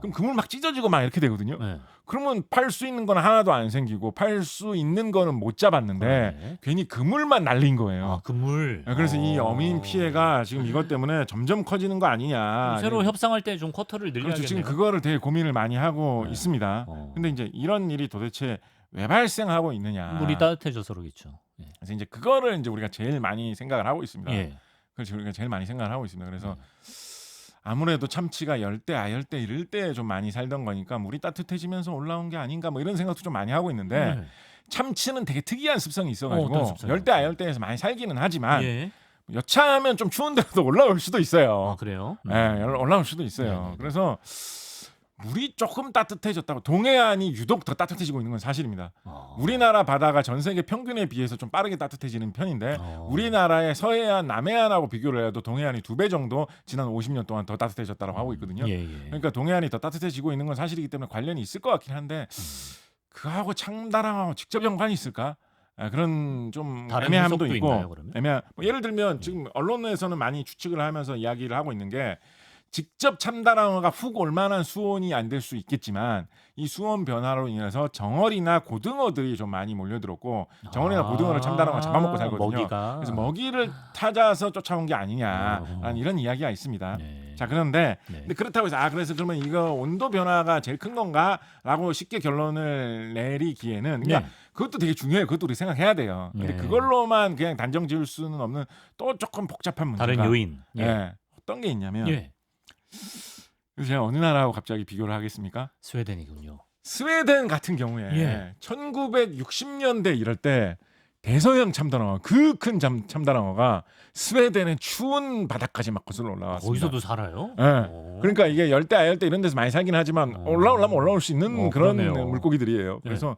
그럼 그물 막 찢어지고 막 이렇게 되거든요. 네. 그러면 팔 수 있는 건 하나도 안 생기고 팔 수 있는 거는 못 잡았는데 그러네. 괜히 그물만 날린 거예요. 그물. 그래서 이 어민 피해가 지금 이것 때문에 점점 커지는 거 아니냐. 새로 협상할 때 좀 쿼터를 그렇죠. 늘려야겠네요. 지금 그거를 되게 고민을 많이 하고 네. 있습니다. 근데 이제 이런 일이 도대체 왜 발생하고 있느냐. 물이 따뜻해져서 그러겠죠. 예. 그래서 이제 그거를 이제 우리가 제일 많이 생각을 하고 있습니다. 예. 그래서 우리가 제일 많이 생각을 하고 있습니다. 그래서 아무래도 참치가 열대, 아열대 이럴 때 좀 많이 살던 거니까 물이 따뜻해지면서 올라온 게 아닌가 뭐 이런 생각도 좀 많이 하고 있는데 네. 참치는 되게 특이한 습성이 어떤 있어가지고 습성이요? 열대, 아열대에서 많이 살기는 하지만 예. 여차하면 좀 추운 데도 올라올 수도 있어요. 그래요? 올라올 수도 있어요. 네네네. 그래서 물이 조금 따뜻해졌다고 동해안이 유독 더 따뜻해지고 있는 건 사실입니다. 우리나라 바다가 전 세계 평균에 비해서 좀 빠르게 따뜻해지는 편인데 우리나라의 서해안, 남해안하고 비교를 해도 동해안이 2배 정도 지난 50년 동안 더 따뜻해졌다고 하고 있거든요. 예. 그러니까 동해안이 더 따뜻해지고 있는 건 사실이기 때문에 관련이 있을 것 같긴 한데 그하고 참다랑하고 직접 연관이 있을까? 그런 좀 다른 애매함도 해석도 있고 있나요, 그러면? 뭐 예를 들면 지금 언론에서는 많이 추측을 하면서 이야기를 하고 있는 게 직접 참다랑어가 훅 올 만한 수온이 안 될 수 있겠지만 이 수온 변화로 인해서 정어리나 고등어들이 좀 많이 몰려들었고 정어리나 고등어를 참다랑어가 잡아먹고 살거든요. 먹이가. 그래서 먹이를 찾아서 쫓아온 게 아니냐라는 이런 이야기가 있습니다. 네. 자 그런데 네. 근데 그렇다고 해서 그래서 그러면 이거 온도 변화가 제일 큰 건가라고 쉽게 결론을 내리기에는 그러니까 네. 그것도 되게 중요해요. 그것도 우리 생각해야 돼요. 근데 네. 그걸로만 그냥 단정 지을 수는 없는 또 조금 복잡한 문제가 다른 요인. 어떤 게 있냐면 예. 그래서 제가 어느 나라하고 갑자기 비교를 하겠습니까? 스웨덴이군요. 스웨덴 같은 경우에 예. 1960년대 이럴 때 대서양 참다랑어 그 큰 참다랑어가 스웨덴의 추운 바다까지 막 거슬러 올라왔습니다. 거기서도 살아요? 예. 그러니까 이게 열대 아열대 이런 데서 많이 살긴 하지만 올라오려면 올라올 수 있는 그런 그러네요. 물고기들이에요. 그래서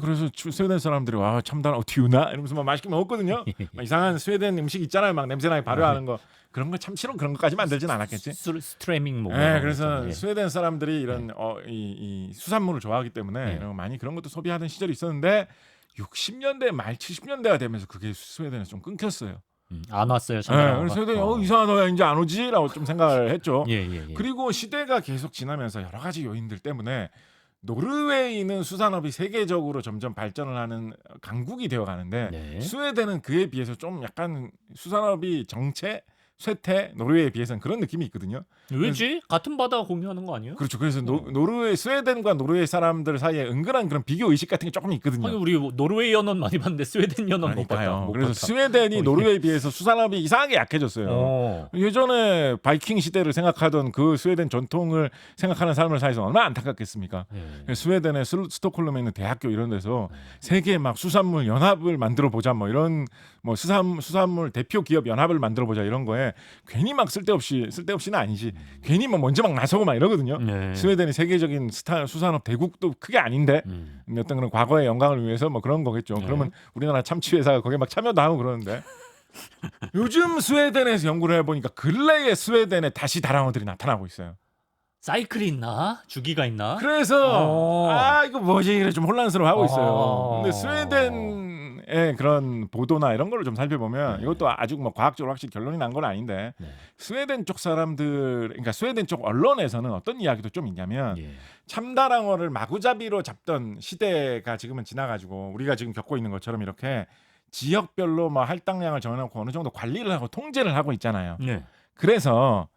그래서 스웨덴 사람들이 와 참다랑어 튀우나 이러면서 막 맛있게 먹었거든요. 막 이상한 스웨덴 음식 있잖아요. 막 냄새나게 발효하는 거 그런 거 참치로 그런 것까지 만들진 않았겠지. 스트레밍 뭐. 그래서 예. 스웨덴 사람들이 이런 이 수산물을 좋아하기 때문에 이런 거 많이 그런 것도 소비하던 시절이 있었는데 60년대 말 70년대가 되면서 그게 스웨덴에서 좀 끊겼어요. 안 왔어요. 그래서 스웨덴이 이상하다 이제 안 오지라고 좀 생각을 했죠. 예. 그리고 시대가 계속 지나면서 여러 가지 요인들 때문에 노르웨이는 수산업이 세계적으로 점점 발전을 하는 강국이 되어 가는데 네. 스웨덴은 그에 비해서 좀 약간 수산업이 쇠퇴 노르웨이에 비해서는 그런 느낌이 있거든요. 왜지? 같은 바다 공유하는 거 아니에요? 그렇죠. 그래서 노르웨이 스웨덴과 노르웨이 사람들 사이에 은근한 그런 비교 의식 같은 게 조금 있거든요. 아니 우리 노르웨이 연원 많이 봤는데 스웨덴 연원 못 봤다. 그러니까요. 못 그래서 봤다. 스웨덴이 노르웨이에 비해서 수산업이 이상하게 약해졌어요. 예전에 바이킹 시대를 생각하던 그 스웨덴 전통을 생각하는 사람들 사이에서 얼마나 안타깝겠습니까? 스웨덴의 스톡홀름에 있는 대학교 이런 데서 세계 막 수산물 연합을 만들어 보자 뭐 이런 뭐 수산물 대표 기업 연합을 만들어 보자 이런 거에 괜히 막 쓸데없이는 아니지. 괜히 뭐 먼저 막 나서고 막 이러거든요. 스웨덴이 세계적인 수산업 대국도 크게 아닌데 어떤 그런 과거의 영광을 위해서 뭐 그런 거겠죠. 그러면 우리나라 참치 회사가 거기에 막 참여도 하고 그러는데 요즘 스웨덴에서 연구를 해보니까 근래에 스웨덴에 다시 다랑어들이 나타나고 있어요. 사이클이 있나? 주기가 있나? 그래서 이거 뭐지 이래 좀 혼란스러워하고 있어요. 근데 스웨덴의 그런 보도나 이런 걸로 좀 살펴보면 이것도 아주 뭐 과학적으로 확실히 결론이 난 건 아닌데 스웨덴 쪽 사람들, 그러니까 스웨덴 쪽 언론에서는 어떤 이야기도 좀 있냐면 참다랑어를 마구잡이로 잡던 시대가 지금은 지나가지고 우리가 지금 겪고 있는 것처럼 이렇게 지역별로 뭐 할당량을 정해놓고 어느 정도 관리를 하고 통제를 하고 있잖아요. 네. 그래서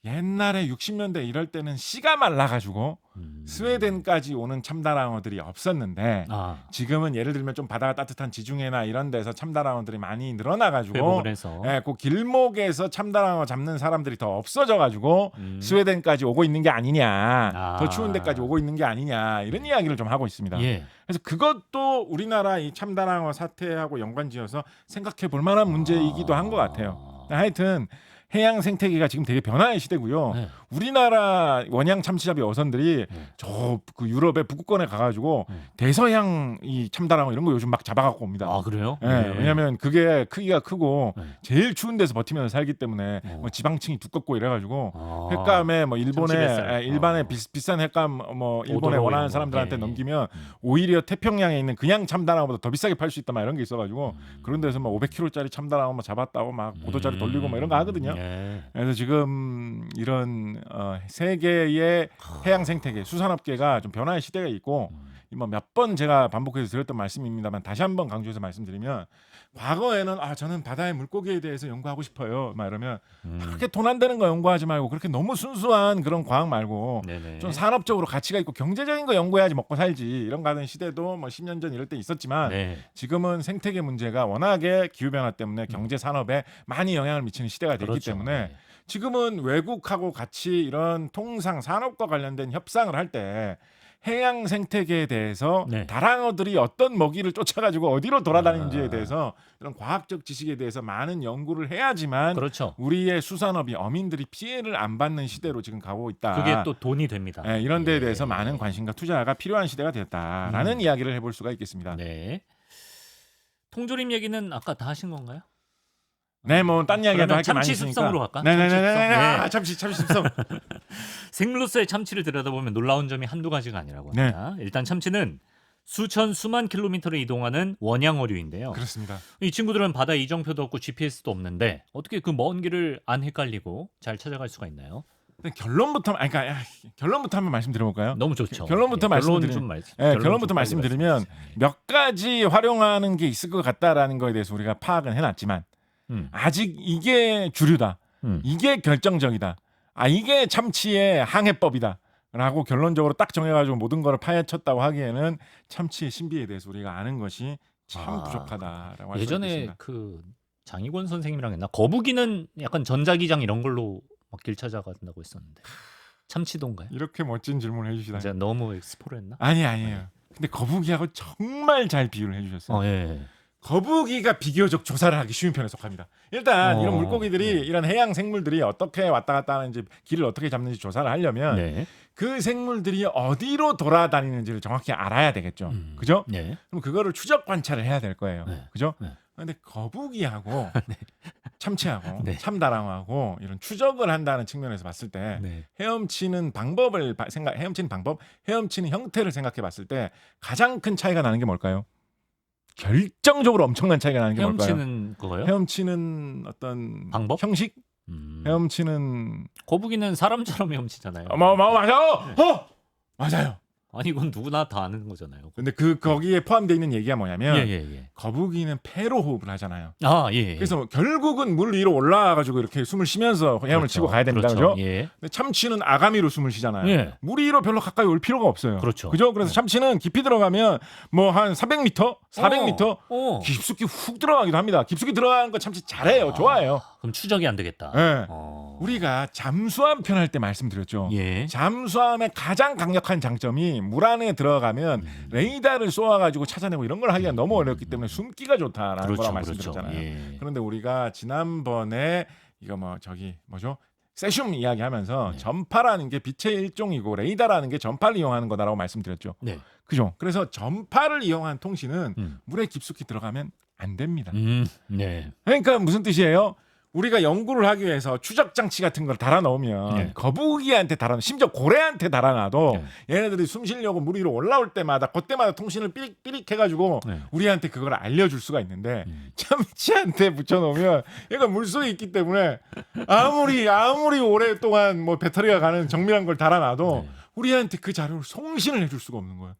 옛날에 60년대 이럴 때는 씨가 말라가지고 스웨덴까지 오는 참다랑어들이 없었는데 아, 지금은 예를 들면 좀 바다가 따뜻한 지중해나 이런 데서 참다랑어들이 많이 늘어나가지고 회복을 해서. 예, 그 길목에서 참다랑어 잡는 사람들이 더 없어져가지고 스웨덴까지 오고 있는 게 아니냐, 아. 더 추운 데까지 오고 있는 게 아니냐 이런 이야기를 좀 하고 있습니다. 예. 그래서 그것도 우리나라 이 참다랑어 사태하고 연관지어서 생각해 볼 만한 문제이기도 한 것 같아요. 하여튼 해양 생태계가 지금 되게 변화의 시대고요. 네. 우리나라 원양 참치잡이 어선들이 네. 저 그 유럽의 북극권에 가가지고 대서양 이 참다랑어 이런 거 요즘 막 잡아갖고 옵니다. 아, 그래요? 예, 왜냐하면 그게 크기가 크고 네. 제일 추운 데서 버티면서 살기 때문에 뭐 지방층이 두껍고 이래가지고 아. 횟감에 뭐 참치 뱃살. 일본에 일반에 비싼 횟감 뭐 일본에 오도로 원하는 이런 거. 사람들한테 예. 넘기면 오히려 태평양에 있는 그냥 참다랑어보다 더 비싸게 팔 수 있다 막 이런 게 있어가지고 그런 데서 뭐 500kg짜리 참다랑어 뭐 잡았다고 막 보도자료 돌리고 뭐 이런 거 하거든요. 예. 그래서 지금 이런 세계의 해양 생태계 수산업계가 좀 변화의 시대가 있고 뭐 몇 번 제가 반복해서 드렸던 말씀입니다만 다시 한번 강조해서 말씀드리면 과거에는 저는 바다의 물고기에 대해서 연구하고 싶어요 막 이러면 그렇게 돈 안 되는 거 연구하지 말고 그렇게 너무 순수한 그런 과학 말고 네네. 좀 산업적으로 가치가 있고 경제적인 거 연구해야지 먹고 살지 이런 거 하는 시대도 뭐 10년 전 이럴 때 있었지만 네. 지금은 생태계 문제가 워낙에 기후변화 때문에 경제 산업에 많이 영향을 미치는 시대가 되기 그렇죠. 때문에 네. 지금은 외국하고 같이 이런 통상 산업과 관련된 협상을 할 때 해양 생태계에 대해서 네. 다랑어들이 어떤 먹이를 쫓아가지고 어디로 돌아다니는지에 대해서 이런 과학적 지식에 대해서 많은 연구를 해야지만 그렇죠. 우리의 수산업이 어민들이 피해를 안 받는 시대로 지금 가고 있다. 그게 또 돈이 됩니다. 예, 이런 데에 예. 대해서 많은 관심과 투자가 필요한 시대가 되었다라는 이야기를 해볼 수가 있겠습니다. 네. 통조림 얘기는 아까 다 하신 건가요? 네, 뭐 딴 이야기도 그러면 할 게 많이 참치 있으니까. 습성으로 갈까? 네네네네. 참치 참치 습성. 생물로서의 참치를 들여다보면 놀라운 점이 한두 가지가 아니라고 네. 합니다. 일단 참치는 수만 킬로미터를 이동하는 원양어류인데요. 그렇습니다. 이 친구들은 바다 이정표도 없고 GPS도 없는데 어떻게 그 먼 길을 안 헷갈리고 잘 찾아갈 수가 있나요? 결론부터 결론부터 한번 말씀드려볼까요? 너무 좋죠. 결론부터 결론부터 말씀드리면 몇 가지 활용하는 게 있을 것 같다라는 거에 대해서 우리가 파악은 해놨지만 아직 이게 주류다. 이게 결정적이다. 이게 참치의 항해법이다. 라고 결론적으로 딱 정해가지고 모든 걸 파헤쳤다고 하기에는 참치의 신비에 대해서 우리가 아는 것이 참 부족하다라고 할 수 예전에 있습니다. 그 장희권 선생님이랑 했나 거북이는 약간 전자기장 이런 걸로 막 길 찾아간다고 했었는데 참치도인가요? 이렇게 멋진 질문을 해주시다니. 제가 너무 스포를 했나? 아니에요. 근데 거북이하고 정말 잘 비유를 해주셨어요. 예. 거북이가 비교적 조사를 하기 쉬운 편에 속합니다. 일단 이런 물고기들이 이런 해양 생물들이 어떻게 왔다 갔다 하는지 길을 어떻게 잡는지 조사를 하려면 네. 그 생물들이 어디로 돌아다니는지를 정확히 알아야 되겠죠. 그죠? 네. 그럼 그거를 추적 관찰을 해야 될 거예요. 네. 그죠? 네. 근데 거북이하고 참치하고 네. 참다랑어하고 이런 추적을 한다는 측면에서 봤을 때 네. 헤엄치는 방법을 헤엄치는 형태를 생각해 봤을 때 가장 큰 차이가 나는 게 뭘까요? 결정적으로 엄청난 차이가 나는 게 뭘까요? 헤엄치는 거요? 헤엄치는 어떤 방법? 형식? 헤엄치는 거북이는 사람처럼 헤엄치잖아요. 맞아요. 맞아요. 아니 이건 누구나 다 아는 거잖아요. 근데 거기에 포함되어 있는 얘기가 뭐냐면 예. 거북이는 폐로 호흡을 하잖아요. 예. 그래서 결국은 물 위로 올라와가지고 이렇게 숨을 쉬면서 헤엄을 그렇죠. 치고 가야 됩니다. 그렇죠. 그죠? 예. 근데 참치는 아가미로 숨을 쉬잖아요. 예. 물 위로 별로 가까이 올 필요가 없어요. 그렇죠. 그죠? 그래서 참치는 깊이 들어가면 뭐 한 300m, 400m 깊숙이 훅 들어가기도 합니다. 깊숙이 들어가는 거 참치 잘해요. 좋아해요. 그럼 추적이 안 되겠다. 예. 우리가 잠수함 편 할 때 말씀드렸죠. 예. 잠수함의 가장 강력한 장점이 물 안에 들어가면 레이더를 쏘아가지고 찾아내고 이런 걸 하기가 너무 어렵기 때문에 숨기가 좋다라는 거라고 말씀드렸잖아요. 예. 그런데 우리가 지난번에 이거 뭐죠? 세슘 이야기하면서 전파라는 게 빛의 일종이고 레이더라는 게 전파를 이용하는 거다라고 말씀드렸죠. 네. 그죠? 그래서 전파를 이용한 통신은 물에 깊숙이 들어가면 안 됩니다. 네. 그러니까 무슨 뜻이에요? 우리가 연구를 하기 위해서 추적 장치 같은 걸 달아 넣으면 거북이한테 심지어 고래한테 달아놔도 얘네들이 숨 쉬려고 물 위로 올라올 때마다 그때마다 통신을 삐릭삐릭 해가지고 우리한테 그걸 알려줄 수가 있는데 참치한테 붙여놓으면 얘가 물속에 있기 때문에 아무리 오랫동안 뭐 배터리가 가는 정밀한 걸 달아놔도 우리한테 그 자료를 송신을 해줄 수가 없는 거예요.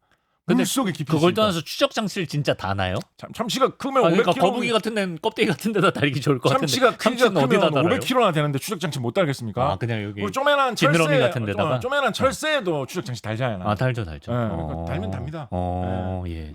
근데 물속에 깊이 그걸 있으니까. 떠나서 추적 장치를 진짜 다 나요? 참치가 크면 그러니까 500kg. 거북이 같은 데는 껍데기 같은 데다 달기 좋을 것 같은데. 참치가 크기가 참치는 어디다 크면 달아요? 500kg나 되는데 추적 장치 못 달겠습니까? 아 그냥 여기. 우리 쪼매난 지느러미 철새 같은 데다가? 쪼매난 철새에도 추적 장치 달잖아요. 아 달죠. 네, 그러니까 달면 답니다. 예.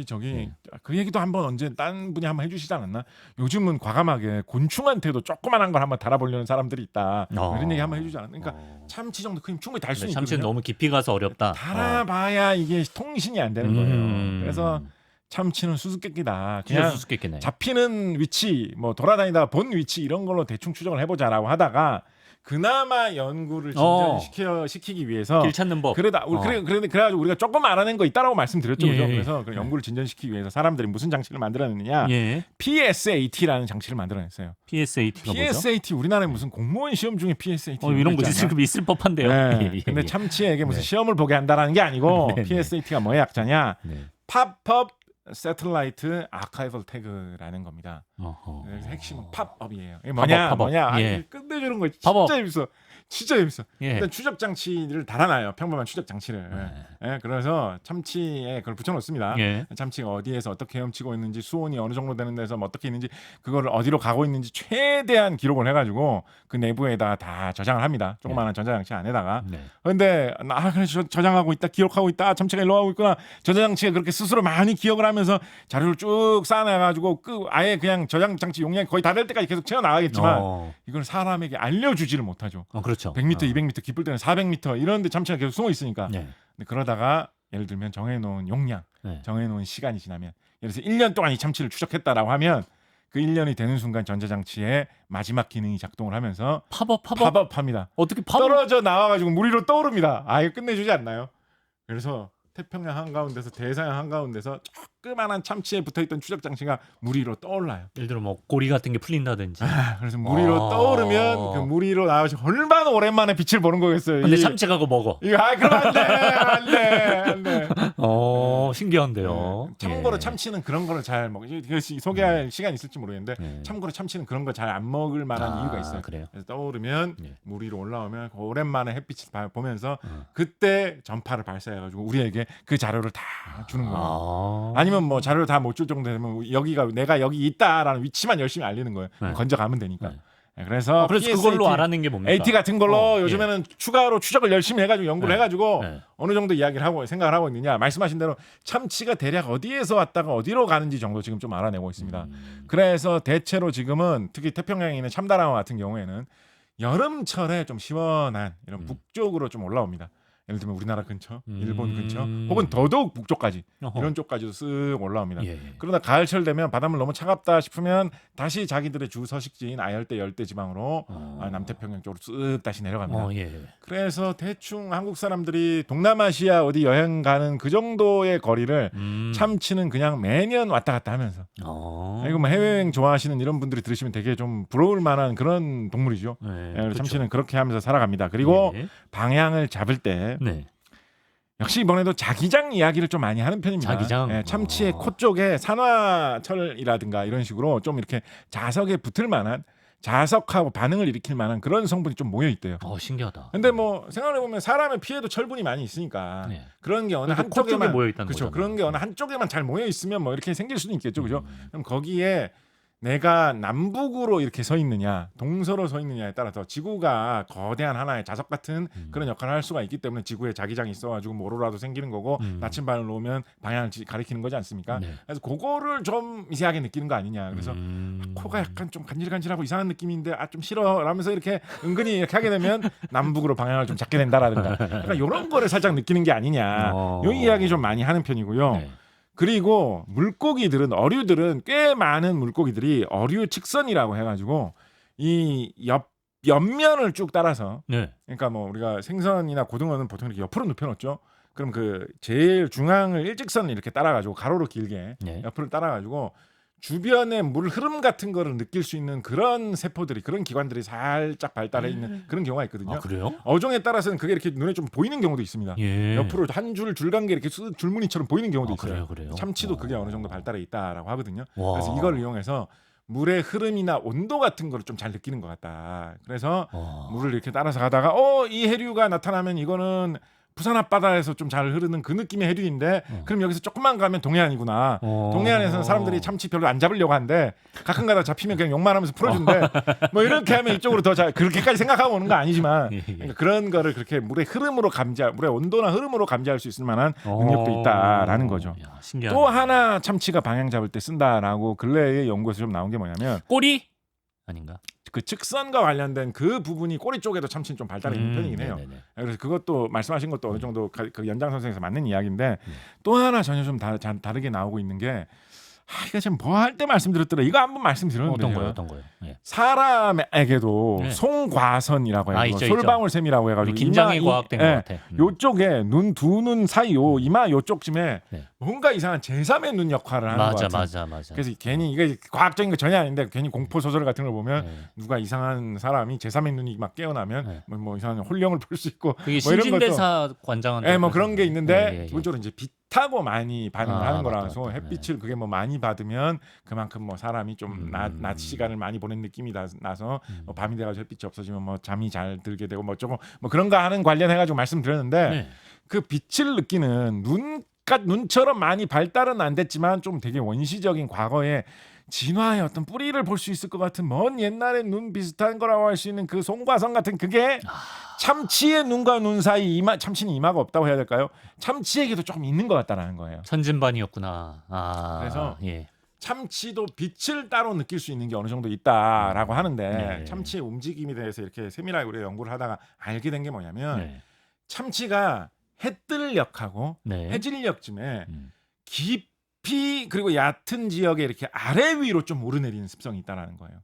저기 그 얘기도 한번 언제 딴 분이 한번 해주시지 않았나? 요즘은 과감하게 곤충한테도 조그만한 걸 한번 달아보려는 사람들이 있다. 이런 얘기 한번 해주지 않았나? 그러니까 참치 정도 크면 충분히 달 수 있거든요. 참치는 너무 깊이 가서 어렵다. 달아봐야 이게 통신이 안 되는 거예요. 그래서 참치는 수수께끼다. 진짜 그냥 수수께끼네. 잡히는 위치, 뭐 돌아다니다 본 위치 이런 걸로 대충 추정을 해보자라고 하다가 그나마 연구를 진전시키기 위해서 길 찾는 법. 그래가지고 우리가 조금 알아낸 거 있다라고 말씀드렸죠. 예, 그죠? 예. 그래서 그 연구를 진전시키기 위해서 사람들이 무슨 장치를 만들어냈느냐? 예. PSAT라는 장치를 만들어냈어요. PSAT가 뭐죠? PSAT 우리나라에 무슨 공무원 시험 중에 PSAT 이런 거 있을 법한데요. 네. 예. 근데 참치에게 무슨 네. 시험을 보게 한다라는 게 아니고 네, 네. PSAT가 뭐의 약자냐? 네. 팝업 세틀라이트 아카이벌 태그라는 겁니다. 어허. 그래서 핵심은 팝업이에요. 이게 뭐냐? 팝업. 뭐냐? 예. 아니, 끝내주는 거 팝업. 진짜 재밌어. 진짜 재밌어. 예. 일단 추적 장치를 달아놔요. 평범한 추적 장치를. 네. 예, 그래서 참치에 그걸 붙여놓습니다. 예. 참치가 어디에서 어떻게 헤엄치고 있는지, 수온이 어느 정도 되는 데서 뭐 어떻게 있는지, 그거를 어디로 가고 있는지 최대한 기록을 해가지고 그 내부에다 다 저장을 합니다. 조그마한 전자장치 안에다가. 네. 근데 그래 저장하고 있다, 기록하고 있다, 참치가 일로 가고 있구나. 전자장치가 그렇게 스스로 많이 기억을 하면서 자료를 쭉 쌓아놔가지고 아예 그냥 저장장치 용량이 거의 다 될 때까지 계속 채워 나가겠지만 이걸 사람에게 알려주지를 못하죠. 그렇죠. 100m, 200m, 깊을 때는 400m 이런데 참치가 계속 숨어 있으니까. 네. 근데 그러다가 예를 들면 정해놓은 용량, 네. 정해놓은 시간이 지나면, 예를 들어서 1년 동안 이 참치를 추적했다라고 하면 그 1년이 되는 순간 전자장치의 마지막 기능이 작동을 하면서 팝업합니다. 어떻게 팝업? 떨어져 나와가지고 물 위로 떠오릅니다. 이거 끝내주지 않나요? 그래서 태평양 한가운데서 대서양 한가운데서 조그만한 참치에 붙어있던 추적 장치가 물 위로 떠올라요. 예를 들어 뭐 고리 같은 게 풀린다든지. 그래서 물 위로 떠오르면 그 물 위로 나와서 얼마나 오랜만에 빛을 보는 거겠어요. 근데 참치가 그거 먹어. 이거 그럼 안 돼. 신기한데요. 참고로 예. 참치는 그런 거를 잘 소개할 시간이 있을지 모르겠는데 예. 참고로 참치는 그런 거 잘 안 먹을 만한 이유가 있어요. 그래요? 그래서 떠오르면 예. 물 위로 올라오면 오랜만에 햇빛을 보면서 그때 전파를 발사해가지고 우리에게 그 자료를 다 주는 거예요. 아니면 뭐 자료를 다 못 줄 정도 되면 내가 여기 있다라는 위치만 열심히 알리는 거예요. 네. 건져가면 되니까. 네. 그래서 그걸로 알아낸 게 뭡니까? AT 같은 걸로 예. 요즘에는 추가로 추적을 열심히 해가지고 연구를 해가지고 네. 어느 정도 이야기를 하고 생각을 하고 있느냐, 말씀하신 대로 참치가 대략 어디에서 왔다가 어디로 가는지 정도 지금 좀 알아내고 있습니다. 그래서 대체로 지금은 특히 태평양에 있는 참다랑어 같은 경우에는 여름철에 좀 시원한 이런 북쪽으로 좀 올라옵니다. 예를 들면 우리나라 근처, 일본 근처, 혹은 더더욱 북쪽까지 이런 쪽까지도 쓱 올라옵니다. 예. 그러다 가을철 되면 바닷물 너무 차갑다 싶으면 다시 자기들의 주 서식지인 아열대 열대 지방으로 남태평양 쪽으로 쓱 다시 내려갑니다. 예. 그래서 대충 한국 사람들이 동남아시아 어디 여행 가는 그 정도의 거리를 참치는 그냥 매년 왔다 갔다 하면서 이거 뭐 해외여행 좋아하시는 이런 분들이 들으시면 되게 좀 부러울 만한 그런 동물이죠. 그렇죠. 참치는 그렇게 하면서 살아갑니다. 그리고 방향을 잡을 때 역시 이번에도 자기장 이야기를 좀 많이 하는 편입니다. 자기장? 참치의 코 쪽에 산화철이라든가 이런 식으로 좀 이렇게 자석에 붙을 만한, 자석하고 반응을 일으킬 만한 그런 성분이 좀 모여 있대요. 신기하다. 근데 뭐 생각해 보면 사람의 피에도 철분이 많이 있으니까 그런 게 어느 한쪽에만 모여 있다는 그렇죠. 거잖아요. 그런 게 어느 한쪽에만 잘 모여 있으면 뭐 이렇게 생길 수도 있겠죠, 그죠? 그럼 거기에 내가 남북으로 이렇게 서 있느냐, 동서로 서 있느냐에 따라서 지구가 거대한 하나의 자석 같은 그런 역할을 할 수가 있기 때문에 지구에 자기장이 있어가지고 뭐로라도 생기는 거고 나침반을 놓으면 방향을 가리키는 거지 않습니까? 그래서 그거를 좀 미세하게 느끼는 거 아니냐. 그래서 코가 약간 좀 간질간질하고 이상한 느낌인데 좀 싫어 라면서 이렇게 은근히 이렇게 하게 되면 남북으로 방향을 좀 잡게 된다라든가 약간 이런 거를 살짝 느끼는 게 아니냐. 이 이야기 좀 많이 하는 편이고요. 그리고 물고기들은, 어류들은 꽤 많은 물고기들이 어류 측선이라고 해가지고 이 옆면을 쭉 따라서, 그러니까 뭐 우리가 생선이나 고등어는 보통 이렇게 옆으로 눕혀놓죠. 그럼 그 제일 중앙을 일직선을 이렇게 따라가지고 가로로 길게 옆으로 따라가지고 주변의 물 흐름 같은 거를 느낄 수 있는 그런 세포들이, 그런 기관들이 살짝 발달해 있는 그런 경우가 있거든요. 그래요? 어종에 따라서는 그게 이렇게 눈에 좀 보이는 경우도 있습니다. 옆으로 한 줄 줄간게 이렇게 줄무늬처럼 보이는 경우도 있어요. 그래요? 참치도 그게 어느 정도 발달해 있다라고 하거든요. 그래서 이걸 이용해서 물의 흐름이나 온도 같은 거를 좀 잘 느끼는 것 같다. 그래서 물을 이렇게 따라서 가다가 이 해류가 나타나면 이거는 부산 앞바다에서 좀 잘 흐르는 그 느낌의 해류인데 그럼 여기서 조금만 가면 동해안이구나. 동해안에서는 사람들이 참치 별로 안 잡으려고 하는데 가끔가다 잡히면 그냥 욕만 하면서 풀어준대. 뭐 이렇게 하면 이쪽으로 더 잘 그렇게까지 생각하고 오는 거 아니지만 그러니까 그런 거를 그렇게 물의 흐름으로 물의 온도나 흐름으로 감지할 수 있을 만한 능력도 있다라는 거죠. 야, 신기하네. 또 하나 참치가 방향 잡을 때 쓴다라고 근래의 연구에서 좀 나온 게 뭐냐면 꼬리 아닌가? 그 측선과 관련된 그 부분이 꼬리 쪽에도 참치는 좀 발달이 있는 편이긴 해요. 네네네. 그래서 그것도 말씀하신 것도 어느 정도 그 연장선상에서 맞는 이야기인데 또 하나 전혀 좀 다르게 나오고 있는 게 이거 지금 뭐 할 때 말씀드렸더라. 이거 한번 말씀드렸는데 어떤 거요? 예. 사람에게도 네. 송과선이라고 해요. 있죠, 솔방울샘이라고 해가지고 긴장이 과학된 것 같아. 요쪽에 두 눈 사이 이마 요쪽쯤에 네. 뭔가 이상한 제3의 눈 역할을 하는 것 같아요. 맞아. 그래서 괜히 이게 과학적인 거 전혀 아닌데 괜히 공포 소설 같은 걸 보면 네. 누가 이상한 사람이 제3의 눈이 막 깨어나면 네. 뭐 이상한 혼령을 볼 수 있고 그게 뭐 이런 것도 신진대사 관장한테 뭐 그런 게 있는데 예. 기본적으로 이제 빛하고 많이 반응을 하는 거라서 맞다. 햇빛을 그게 뭐 많이 받으면 그만큼 뭐 사람이 좀 낮 시간을 많이 보낸 느낌이 나서 뭐 밤이 돼가지고 햇빛이 없어지면 뭐 잠이 잘 들게 되고 뭐 조금 뭐 그런 거 하는 관련해가지고 말씀드렸는데 네. 그 빛을 느끼는 눈처럼 많이 발달은 안 됐지만 좀 되게 원시적인 과거에 진화의 어떤 뿌리를 볼 수 있을 것 같은 먼 옛날의 눈 비슷한 거라고 할 수 있는 그 송과선 같은 그게 참치의 눈과 눈 사이 참치는 이마가 없다고 해야 될까요? 참치에게도 조금 있는 것 같다라는 거예요. 천진반이었구나. 그래서 예. 참치도 빛을 따로 느낄 수 있는 게 어느 정도 있다라고 하는데 네. 참치의 움직임에 대해서 이렇게 세밀하게 우리가 연구를 하다가 알게 된 게 뭐냐면 네. 참치가 해뜰력하고 네. 해질력쯤에 음. 깊이 그리고 얕은 지역에 이렇게 아래 위로 좀 오르내리는 습성이 있다라는 거예요.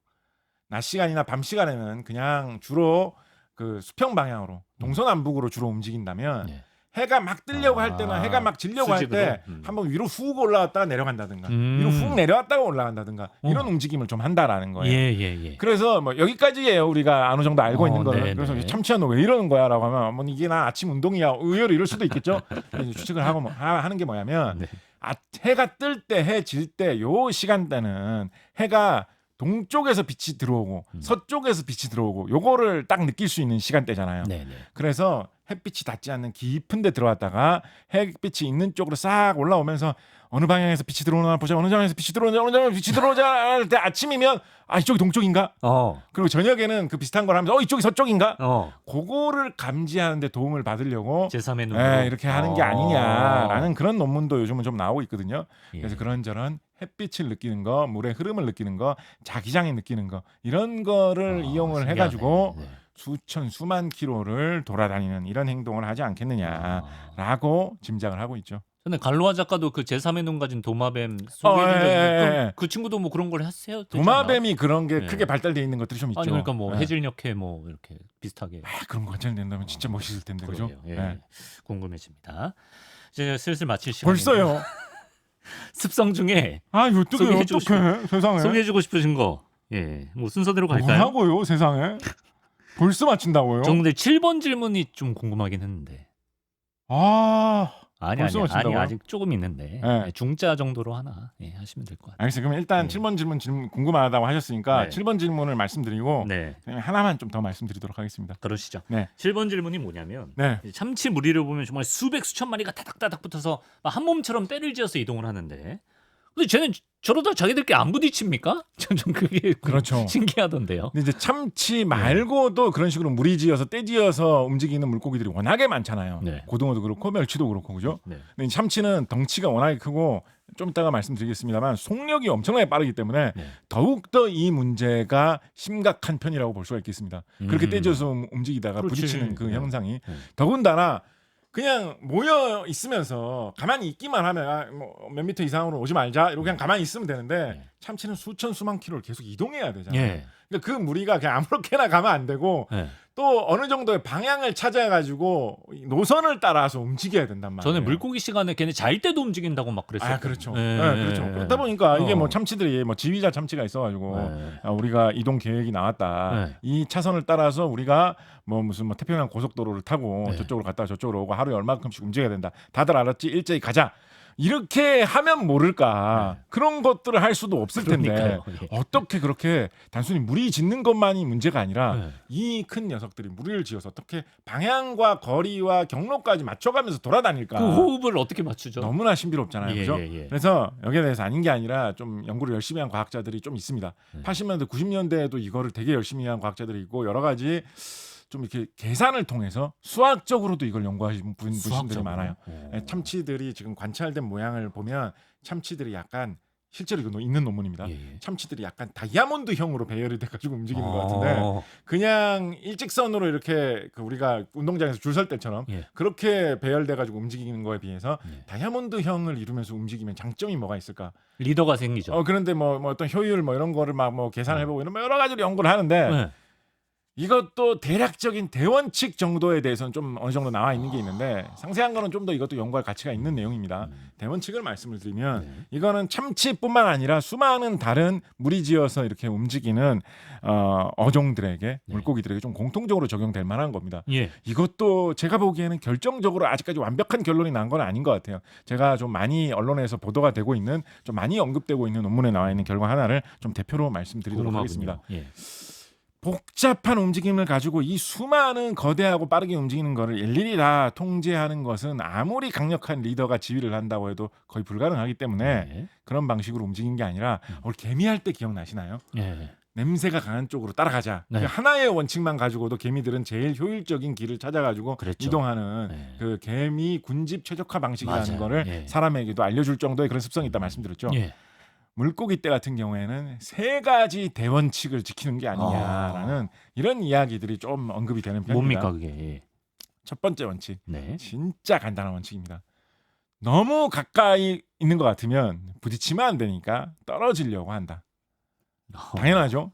낮 시간이나 밤 시간에는 그냥 주로 그 수평 방향으로 동서남북으로 주로 움직인다면 네. 해가 막 뜨려고 할 때나 해가 막 지려고 할 때 수직으로? 한번 위로 훅 올라갔다가 내려간다든가 위로 훅 내려왔다가 올라간다든가 이런 움직임을 좀 한다라는 거예요. 예. 그래서 뭐 여기까지예요. 우리가 어느 정도 알고 있는 거는. 네네. 그래서 참치야 너 왜 이러는 거야라고 하면 뭐 이게 나 아침 운동이야. 의외로 이럴 수도 있겠죠. 추측을 하고 하는 게 뭐냐면 네. 해가 뜰 때, 해 질 때 요 시간대는 해가 동쪽에서 빛이 들어오고 서쪽에서 빛이 들어오고 요거를 딱 느낄 수 있는 시간대잖아요. 네네. 그래서 햇빛이 닿지 않는 깊은 데 들어왔다가 햇빛이 있는 쪽으로 싹 올라오면서 어느 방향에서 빛이 들어오나 보자. 어느 방향에서 빛이 들어오자. 어느 방향에서 빛이 들어오자 할 때 아침이면 이쪽이 동쪽인가? 그리고 저녁에는 그 비슷한 걸 하면서 이쪽이 서쪽인가? 그거를 감지하는 데 도움을 받으려고 제3의 눈으로 이렇게 하는 게 아니냐라는 그런 논문도 요즘은 좀 나오고 있거든요. 예. 그래서 그런저런 햇빛을 느끼는 거, 물의 흐름을 느끼는 거, 자기장에 느끼는 거 이런 거를 이용을 신기하네. 해가지고 네. 수만 킬로를 돌아다니는 이런 행동을 하지 않겠느냐라고 짐작을 하고 있죠. 근데 갈로아 작가도 그 제3의 눈 가진 도마뱀 소개해 준 예. 그 친구도 뭐 그런 걸 했어요? 도마뱀이 그런 게 네. 크게 발달돼 있는 것들이 좀 있죠. 아니 그러니까 뭐 예. 해질녘에 뭐 이렇게 비슷하게 그런 거 관찰된다면 진짜 멋있을 텐데 그죠? 그러게요. 예. 예. 궁금해집니다. 이제 슬슬 마칠 시간. 벌써요. 습성 중에 이거 어떡해 소개해주고 어떡해 세상에. 소개해주고 싶으신 거. 예. 뭐 순서대로 갈까요? 뭐라고요 세상에? 벌써 맞춘다고요? 저 근데 7번 질문이 좀 궁금하긴 했는데. 아니 벌써 맞춘다고요? 아직 조금 있는데 네. 네, 중자 정도로 하나 하시면 될 것 같아요. 알겠어요. 그럼 일단 네. 7번 질문 궁금하다고 하셨으니까 네. 7번 질문을 말씀드리고 네, 그냥 하나만 좀 더 말씀드리도록 하겠습니다. 그러시죠. 네. 7번 질문이 뭐냐면 네. 이제 참치 무리를 보면 정말 수백 수천 마리가 타닥타닥 붙어서 막 한 몸처럼 때를 지어서 이동을 하는데, 근데 쟤는 저러다 자기들끼리 안 부딪힙니까? 좀 그게 그렇죠. 신기하던데요. 근데 이제 참치 말고도 그런 식으로 무리지어서 떼지어서 움직이는 물고기들이 워낙에 많잖아요. 네. 고등어도 그렇고 멸치도 그렇고 그죠? 네. 근데 이 참치는 덩치가 워낙에 크고 좀 이따가 말씀드리겠습니다만 속력이 엄청나게 빠르기 때문에 네. 더욱더 이 문제가 심각한 편이라고 볼 수가 있겠습니다. 그렇게 떼져서 움직이다가 그렇지. 부딪히는 그 네. 현상이 네. 더군다나 그냥 모여 있으면서 가만히 있기만 하면 몇 미터 이상으로 오지 말자 이러고 그냥 가만히 있으면 되는데 네. 참치는 수천 수만 킬로를 계속 이동해야 되잖아요. 예. 그러니까 그 무리가 그냥 아무렇게나 가면 안 되고 네. 또 어느 정도의 방향을 찾아가지고 노선을 따라서 움직여야 된단 말이에요. 전에 물고기 시간에 걔네 잘 때도 움직인다고 막 그랬어요. 그렇죠. 예, 네, 그렇죠. 예, 예. 그러다 보니까 이게 뭐 어. 참치들이 뭐 지휘자 참치가 있어가지고 네. 우리가 이동 계획이 나왔다. 네. 이 차선을 따라서 우리가 뭐 무슨 태평양 고속도로를 타고 네. 저쪽으로 갔다가 저쪽으로 오고 하루에 얼마큼씩 움직여야 된다. 다들 알았지? 일제히 가자. 이렇게 하면 모를까. 그런 것들을 할 수도 없을 텐데 그러니까요. 예. 어떻게 그렇게 단순히 무리 짓는 것만이 문제가 아니라 네. 이 큰 녀석들이 무리를 지어서 어떻게 방향과 거리와 경로까지 맞춰가면서 돌아다닐까. 그 호흡을 어떻게 맞추죠? 너무나 신비롭잖아요. 예, 그죠? 예, 예. 그래서 여기에 대해서 아닌 게 아니라 좀 연구를 열심히 한 과학자들이 좀 있습니다. 80년대, 90년대에도 이거를 되게 열심히 한 과학자들이 있고 여러 가지 좀 이렇게 계산을 통해서 수학적으로도 이걸 연구하신 분들이 수학적으로? 많아요. 오. 참치들이 지금 관찰된 모양을 보면 참치들이 약간 실제로 이거 있는 논문입니다. 예, 예. 참치들이 약간 다이아몬드형으로 배열이 돼가지고 움직이는 것 같은데 어. 그냥 일직선으로 이렇게 그 우리가 운동장에서 줄 설 때처럼 예. 그렇게 배열돼가지고 움직이는 거에 비해서 예. 다이아몬드형을 이루면서 움직이면 장점이 뭐가 있을까? 리더가 생기죠. 그런데 뭐 어떤 효율 뭐 이런 거를 막 뭐 계산해보고 이런 뭐 여러 가지로 연구를 하는데 네. 이것도 대략적인 대원칙 정도에 대해서는 좀 어느 정도 나와 있는 게 있는데 상세한 거는 좀 더 이것도 연구할 가치가 있는 내용입니다. 대원칙을 말씀을 드리면 네. 이거는 참치뿐만 아니라 수많은 다른 무리지어서 이렇게 움직이는 어종들에게 물고기들에게 좀 공통적으로 적용될 만한 겁니다. 예. 이것도 제가 보기에는 결정적으로 아직까지 완벽한 결론이 난 건 아닌 것 같아요. 제가 좀 많이 언론에서 보도가 되고 있는 좀 많이 언급되고 있는 논문에 나와 있는 결과 하나를 좀 대표로 말씀드리도록 궁금하군요. 하겠습니다. 예. 복잡한 움직임을 가지고 이 수많은 거대하고 빠르게 움직이는 거를 일일이 다 통제하는 것은 아무리 강력한 리더가 지휘를 한다고 해도 거의 불가능하기 때문에 네. 그런 방식으로 움직인 게 아니라 오늘 개미할 때 기억나시나요? 예. 냄새가 강한 쪽으로 따라가자. 네. 그 하나의 원칙만 가지고도 개미들은 제일 효율적인 길을 찾아가지고 그랬죠. 이동하는 네. 그 개미 군집 최적화 방식이라는 맞아요. 거를 예. 사람에게도 알려줄 정도의 그런 습성이 있다 말씀드렸죠. 예. 물고기 떼 같은 경우에는 세 가지 대원칙을 지키는 게 아니냐라는 이런 이야기들이 좀 언급이 되는 편입니다. 뭡니까 그게? 예. 첫 번째 원칙, 네. 진짜 간단한 원칙입니다. 너무 가까이 있는 것 같으면 부딪히면 안 되니까 떨어지려고 한다. 당연하죠.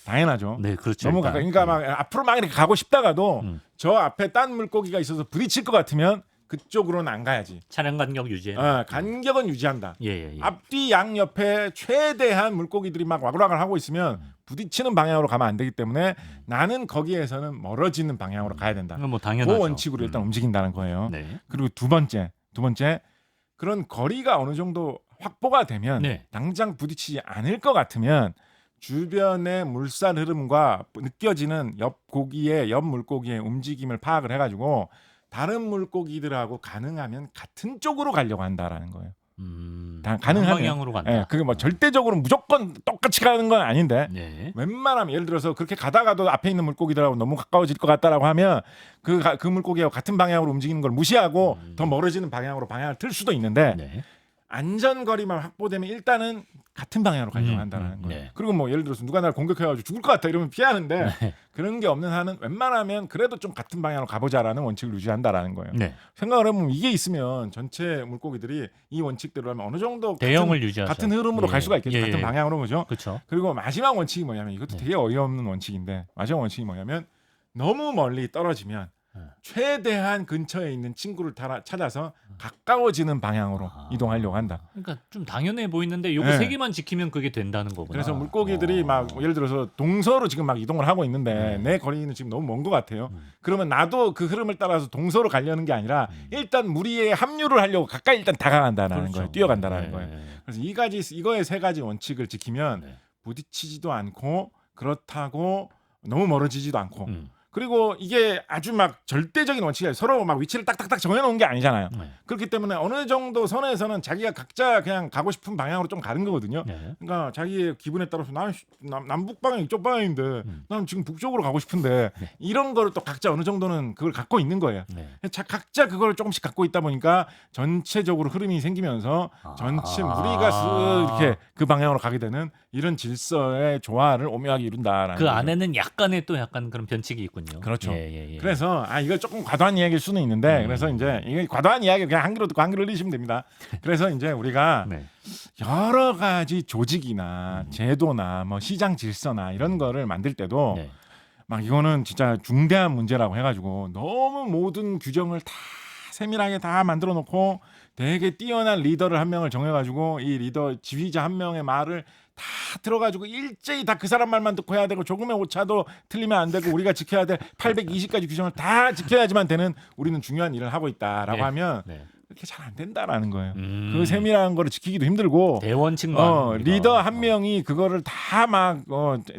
당연하죠. 네, 그렇죠. 너무 일단. 가까이. 그러니까 막 앞으로 막 이렇게 가고 싶다가도 음. 저 앞에 딴 물고기가 있어서 부딪힐 것 같으면 그쪽으로는 안 가야지. 차량 간격 유지해. 간격은 유지한다. 예. 앞뒤 양 옆에 최대한 물고기들이 막 와글와글 하고 있으면 부딪히는 방향으로 가면 안 되기 때문에 나는 거기에서는 멀어지는 방향으로 가야 된다. 뭐 당연하죠. 그 원칙으로 일단 움직인다는 거예요. 네. 그리고 두 번째 그런 거리가 어느 정도 확보가 되면 네. 당장 부딪히지 않을 것 같으면 주변의 물살 흐름과 느껴지는 옆 물고기의 움직임을 파악을 해가지고 다른 물고기들하고 가능하면 같은 쪽으로 가려고 한다라는 거예요. 한 가능하면 방향으로 간다. 예, 그게 뭐 절대적으로 무조건 똑같이 가는 건 아닌데 네. 웬만하면 예를 들어서 그렇게 가다가도 앞에 있는 물고기들하고 너무 가까워질 것 같다라고 하면 그 물고기하고 같은 방향으로 움직이는 걸 무시하고 더 멀어지는 방향으로 방향을 틀 수도 있는데 네. 안전거리만 확보되면 일단은 같은 방향으로 가려고 한다는 거예요. 네. 그리고 뭐 예를 들어서 누가 나를 공격해가지고 죽을 것 같아 이러면 피하는데 네. 그런 게 없는 한은 웬만하면 그래도 좀 같은 방향으로 가보자라는 원칙을 유지한다라는 거예요. 네. 생각을 해보면 이게 있으면 전체 물고기들이 이 원칙대로 하면 어느 정도 대형을 유지하죠. 같은 흐름으로 갈 수가 있겠죠. 예, 같은 예. 방향으로 그죠. 그렇죠. 그리고 마지막 원칙이 뭐냐면 이것도 네. 되게 어이없는 원칙인데 마지막 원칙이 뭐냐면 너무 멀리 떨어지면 최대한 근처에 있는 친구를 찾아서 가까워지는 방향으로 이동하려고 한다. 그러니까 좀 당연해 보이는데 요거 네. 세 개만 지키면 그게 된다는 거구나. 그래서 물고기들이 막 예를 들어서 동서로 지금 막 이동을 하고 있는데 내 거리는 지금 너무 먼 것 같아요. 그러면 나도 그 흐름을 따라서 동서로 가려는 게 아니라 일단 무리에 합류를 하려고 가까이 일단 다가간다는 그렇죠. 거예요. 뛰어간다는 네. 거예요. 그래서 이거의 세 가지 원칙을 지키면 네. 부딪히지도 않고 그렇다고 너무 멀어지지도 않고 그리고 이게 아주 막 절대적인 원칙이 아니라 서로 막 위치를 딱딱딱 정해놓은 게 아니잖아요. 네. 그렇기 때문에 어느 정도 선에서는 자기가 각자 그냥 가고 싶은 방향으로 좀 가는 거거든요. 네. 그러니까 자기의 기분에 따라서 난 남북 방향 이쪽 방향인데 난 지금 북쪽으로 가고 싶은데 네. 이런 거를 또 각자 어느 정도는 그걸 갖고 있는 거예요. 네. 각자 그걸 조금씩 갖고 있다 보니까 전체적으로 흐름이 생기면서 전체 무리가 쓱 이렇게 그 방향으로 가게 되는 이런 질서의 조화를 오묘하게 이룬다라는 그 거죠. 안에는 약간의 또 약간 그런 변칙이 있군요. 그렇죠. 예. 그래서 이거 조금 과도한 이야기일 수는 있는데 그래서 이제 이게 과도한 이야기 그냥 한 귀로 듣고 한 귀로 흘리시면 됩니다. 그래서 이제 우리가 네. 여러 가지 조직이나 제도나 뭐 시장 질서나 이런 거를 만들 때도 네. 막 이거는 진짜 중대한 문제라고 해가지고 너무 모든 규정을 다 세밀하게 다 만들어 놓고 되게 뛰어난 리더를 한 명을 정해가지고 이 리더 지휘자 한 명의 말을 다 들어가지고 일제히 다 그 사람 말만 듣고 해야 되고 조금의 오차도 틀리면 안 되고 우리가 지켜야 될 820가지 규정을 다 지켜야지만 되는 우리는 중요한 일을 하고 있다라고 네. 하면 네. 이렇게 잘 안 된다라는 거예요. 그 세밀한 거를 지키기도 힘들고 대원칙만 리더 한 명이 그거를 다 막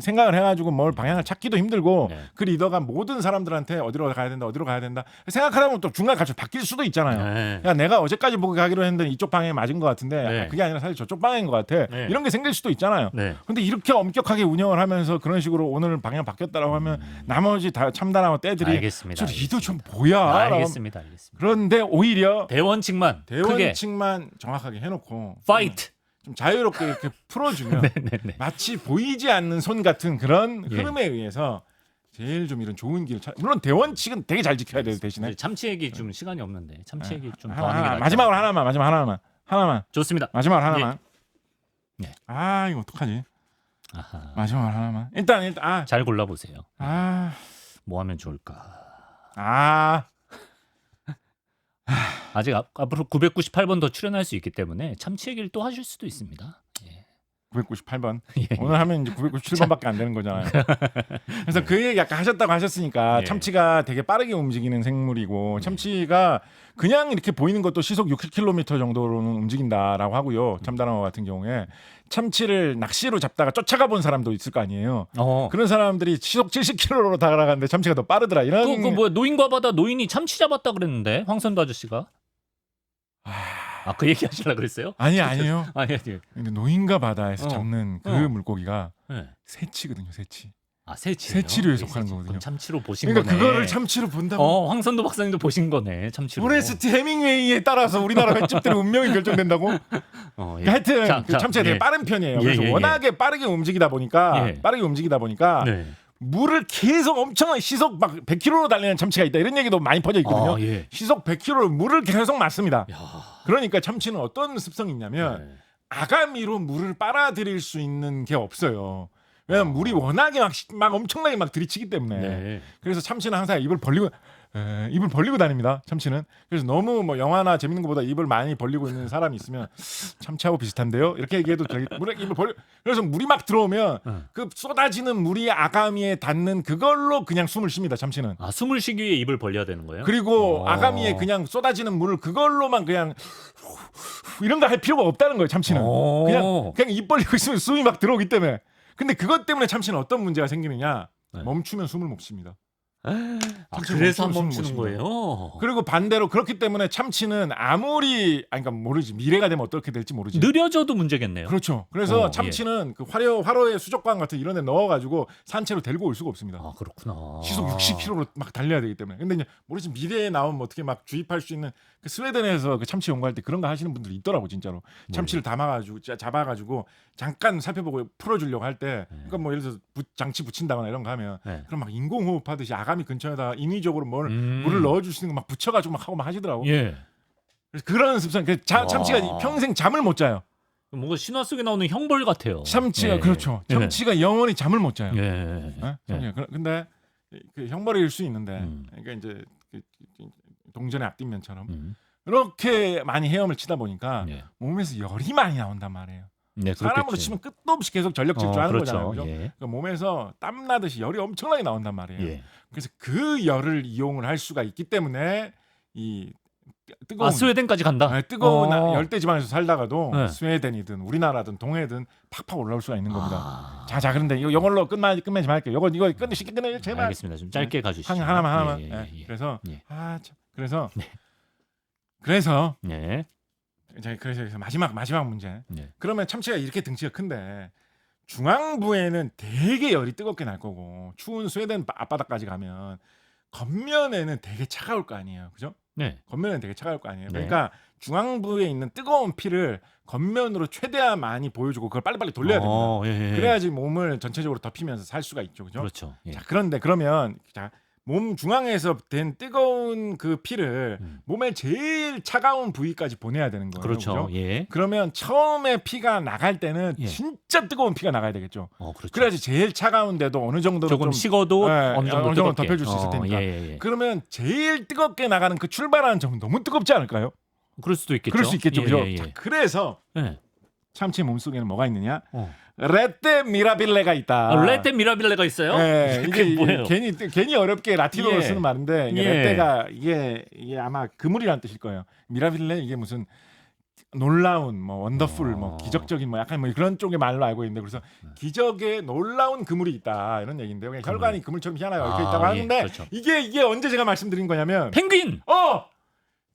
생각을 해가지고 뭘 방향을 찾기도 힘들고 네. 그 리더가 모든 사람들한테 어디로 가야 된다 생각하다 보면 또 중간 갑자기 바뀔 수도 있잖아요. 네. 야, 내가 어제까지 보고 가기로 했는데 이쪽 방향이 맞은 것 같은데 네. 그게 아니라 사실 저쪽 방향인 것 같아. 네. 이런 게 생길 수도 있잖아요. 네. 근데 이렇게 엄격하게 운영을 하면서 그런 식으로 오늘 방향 바뀌었다라고 하면 나머지 다 참단하고 때들이 알겠습니다. 저 리더 좀 알겠습니다. 뭐야? 알겠습니다. 그런데 오히려 대원칙만 크게 대원칙만 정확하게 해놓고 파이트. 좀 자유롭게 이렇게 풀어주면 네네네. 마치 보이지 않는 손 같은 그런 예. 흐름에 의해서 제일 좀 이런 좋은 길을 물론 대원칙은 되게 잘 지켜야 돼요 대신에 참치 얘기 좀 시간이 없는데 참치 얘기 좀 더 하나, 하는 게 낫죠. 마지막으로 하나만 좋습니다. 마지막으로 하나만 네. 아 이거 어떡하지 아하. 마지막으로 하나만 일단 잘 골라보세요. 아 뭐 하면 좋을까? 아직 앞으로 998번 더 출연할 수 있기 때문에 참치 얘기를 또 하실 수도 있습니다. 예. 998번 예. 오늘 하면 이제 997번밖에 안 되는 거잖아요. 그래서 그 얘기 아까 하셨다고 하셨으니까 예. 참치가 되게 빠르게 움직이는 생물이고 참치가 그냥 이렇게 보이는 것도 시속 60km 정도로는 움직인다라고 하고요. 참다랑어 같은 경우에 참치를 낚시로 잡다가 쫓아가 본 사람도 있을 거 아니에요. 그런 사람들이 시속 70km로 달아가는데 참치가 더 빠르더라. 이런 그 뭐야 노인과 바다 노인이 참치 잡았다 그랬는데 황선도 아저씨가 그 얘기 하시려고 그랬어요? 아니에요. 아니. 근데 노인과 바다에서 잡는 그 물고기가 네. 새치거든요. 새치. 새치. 새치로 해석하는 거거든요. 참치로 보신 그러니까 거네. 그거를 참치로 본다고. 황선도 박사님도 보신 거네. 참치로. 오네스트 해밍웨이에 따라서 우리나라 횟집들의 운명이 결정된다고. 예. 하여튼 그 참치가 되게 예. 빠른 편이에요. 그래서 워낙에 빠르게 움직이다 보니까 네. 물을 계속 엄청나게 시속 막 100km로 달리는 참치가 있다. 이런 얘기도 많이 퍼져 있거든요. 예. 시속 100km로 물을 계속 맞습니다. 야. 그러니까 참치는 어떤 습성이 있냐면 아가미로 물을 빨아들일 수 있는 게 없어요. 왜냐면 물이 워낙에 막 엄청나게 막 들이치기 때문에. 네. 그래서 참치는 항상 입을 벌리고 다닙니다. 참치는. 그래서 너무 뭐 영화나 재밌는 것보다 입을 많이 벌리고 있는 사람이 있으면 참치하고 비슷한데요. 이렇게 얘기해도 되게 입을 벌려. 그래서 물이 막 들어오면 그 쏟아지는 물이 아가미에 닿는 그걸로 그냥 숨을 쉽니다. 참치는. 숨을 쉬기 위해 입을 벌려야 되는 거예요? 그리고 아가미에 그냥 쏟아지는 물을 그걸로만 그냥 이런 거 할 필요가 없다는 거예요. 참치는. 그냥 입 벌리고 있으면 숨이 막 들어오기 때문에. 근데 그것 때문에 참치는 어떤 문제가 생기느냐? 멈추면 숨을 못 쉽니다. 그래서 멈추는 거예요. 그리고 반대로 그렇기 때문에 참치는 아무리 그러니까 모르지 미래가 되면 어떻게 될지 모르지. 느려져도 문제겠네요. 그렇죠. 그래서 참치는 그 화로의 수족관 같은 이런 데 넣어가지고 산채로 데리고 올 수가 없습니다. 그렇구나. 시속 60km로 막 달려야 되기 때문에. 근데 이제 모르지 미래에 나오면 어떻게 막 주입할 수 있는 그 스웨덴에서 그 참치 연구할 때 그런 거 하시는 분들이 있더라고 진짜로. 참치를 담아가지고 잡아가지고 잠깐 살펴보고 풀어주려고 할 때, 그러니까 뭐 예를 들어서 장치 붙인다거나 이런 거 하면 그럼 막 인공호흡하듯이 아가미 근처에다 인위적으로 물을 넣어줄 수 있는 거 막 붙여가지고 막 하고 막 하시더라고. 예. 그래서 그런 습성. 참치가 평생 잠을 못 자요. 뭔가 신화 속에 나오는 형벌 같아요. 참치가 그렇죠. 참치가 영원히 잠을 못 자요. 예. 근데 그 형벌일 수 있는데, 그러니까 이제 동전의 앞뒷면처럼 그렇게 많이 헤엄을 치다 보니까 몸에서 열이 많이 나온단 말이에요. 사람으로 치면 끝도 없이 계속 전력 질주하는 거잖아요. 그렇죠? 그러니까 몸에서 땀 나듯이 열이 엄청나게 나온단 말이에요. 그래서 그 열을 이용을 할 수가 있기 때문에 이 뜨거운 스웨덴까지 간다. 뜨거운 열대 지방에서 살다가도 스웨덴이든 우리나라든 동해든 팍팍 올라올 수가 있는 겁니다. 자 그런데 이걸로 끝내지 말게요. 이거 쉽게 끝내요. 제발. 알겠습니다. 좀 짧게 가주시죠. 하나만. 그래서 마지막 문제. 그러면 참치가 이렇게 등치가 큰데 중앙부에는 되게 열이 뜨겁게 날 거고 추운 스웨덴 앞바다까지 가면 겉면에는 되게 차가울 거 아니에요. 그죠? 겉면에는 되게 차가울 거 아니에요. 그러니까 중앙부에 있는 뜨거운 피를 겉면으로 최대한 많이 보여주고 그걸 빨리빨리 돌려야 됩니다. 그래야지 몸을 전체적으로 덮이면서 살 수가 있죠. 그죠? 그렇죠. 자, 그런데 그러면 몸 중앙에서 된 뜨거운 그 피를 몸의 제일 차가운 부위까지 보내야 되는 거예요. 그렇죠. 그러면 처음에 피가 나갈 때는 진짜 뜨거운 피가 나가야 되겠죠. 그렇죠. 그래야지 제일 차가운데도 어느 정도 조금 식어도 어느 정도 덮여줄 수 있을 테니까. 그러면 제일 뜨겁게 나가는 그 출발하는 점은 너무 뜨겁지 않을까요? 그럴 수도 있겠죠. 그럴 수 있겠죠. 그죠? 자, 그래서 참치 몸속에는 뭐가 있느냐? 레떼 미라빌레가 있다. 레떼 미라빌레가 있어요? 예, 그게 이게 뭐예요? 괜히 어렵게 라틴어로 예. 쓰는 말인데 이게 예. 레떼가 이게 아마 그물이라는 뜻일 거예요. 미라빌레 이게 무슨 놀라운 뭐 원더풀 뭐 기적적인 뭐 약간 뭐 그런 쪽의 말로 알고 있는데 그래서 기적의 놀라운 그물이 있다 이런 얘기인데요. 그냥 혈관이 그물처럼 희한하게 얽혀 있다고 하는데 예, 그렇죠. 이게 언제 제가 말씀드린 거냐면 펭귄.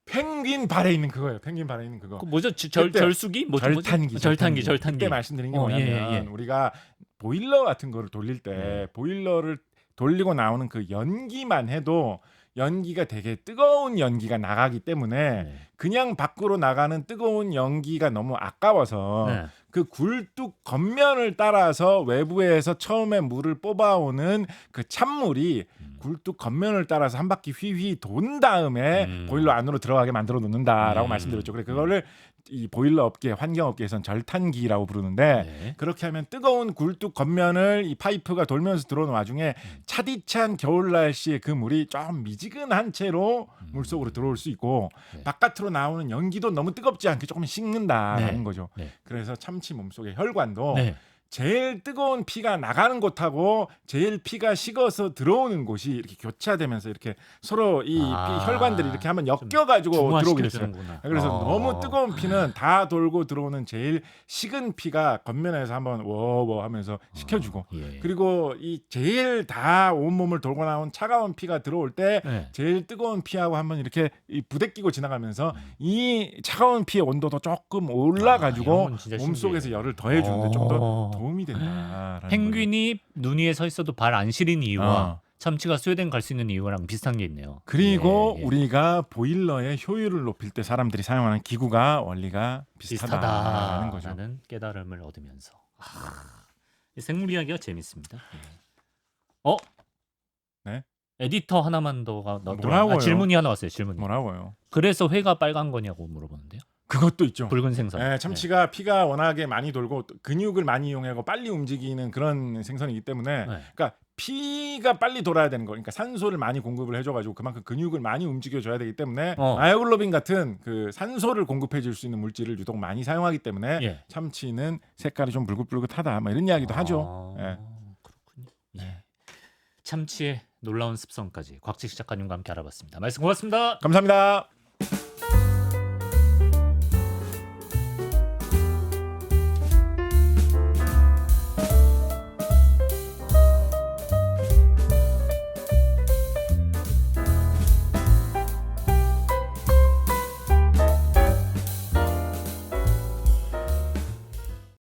펭귄 발에 있는 그거예요. 펭귄 발에 있는 그거. 그 뭐죠? 그때 절수기? 절탄기. 절탄기. 그때 말씀드린 게 뭐냐면 우리가 보일러 같은 거를 돌릴 때 보일러를 돌리고 나오는 그 연기만 해도 연기가 되게 뜨거운 연기가 나가기 때문에 그냥 밖으로 나가는 뜨거운 연기가 너무 아까워서 네. 그 굴뚝 겉면을 따라서 외부에서 처음에 물을 뽑아오는 그 찬물이 굴뚝 겉면을 따라서 한 바퀴 휘휘 돈 다음에 보일러 안으로 들어가게 만들어 놓는다라고 말씀드렸죠. 그래 그거를 이 보일러 업계, 환경 업계에서는 절탄기라고 부르는데 그렇게 하면 뜨거운 굴뚝 겉면을 이 파이프가 돌면서 들어오는 와중에 차디찬 겨울 날씨에 그 물이 좀 미지근한 채로 물속으로 들어올 수 있고 바깥으로 나오는 연기도 너무 뜨겁지 않게 조금 식는다라는 거죠. 그래서 참치 몸속의 혈관도 제일 뜨거운 피가 나가는 곳하고 제일 피가 식어서 들어오는 곳이 이렇게 교차되면서 이렇게 서로 이 혈관들이 이렇게 한번 엮여가지고 들어오게 됐어요. 그래서 너무 뜨거운 피는 다 돌고 들어오는 제일 식은 피가 겉면에서 한번 워워 하면서 식혀주고 그리고 이 제일 다 온몸을 돌고 나온 차가운 피가 들어올 때 제일 뜨거운 피하고 한번 이렇게 부대끼고 지나가면서 이 차가운 피의 온도도 조금 올라가지고 몸속에서 열을 더해주는데 좀 더 도움이 된다. 펭귄이 눈 위에 서 있어도 발 안 시린 이유와 참치가 스웨덴 갈 수 있는 이유랑 비슷한 게 있네요. 그리고 우리가 보일러의 효율을 높일 때 사람들이 사용하는 기구가 원리가 비슷하다는 거죠. 라는 깨달음을 얻으면서 이 생물 이야기가 재밌습니다. 네? 에디터 하나만 더가 뭐라고요? 질문이 하나 왔어요. 질문이. 뭐라고요? 그래서 회가 빨간 거냐고 물어보는데요. 그것도 있죠. 붉은 생선. 네, 참치가 피가 워낙에 많이 돌고 근육을 많이 이용하고 빨리 움직이는 그런 생선이기 때문에 그러니까 피가 빨리 돌아야 되는 거. 그러니까 산소를 많이 공급을 해줘가지고 그만큼 근육을 많이 움직여줘야 되기 때문에 마이오글로빈 같은 그 산소를 공급해줄 수 있는 물질을 유독 많이 사용하기 때문에 참치는 색깔이 좀 붉긋붉긋하다. 뭐 이런 이야기도 하죠. 그렇군요. 참치의 놀라운 습성까지 곽지식 작가님과 함께 알아봤습니다. 말씀 고맙습니다. 감사합니다.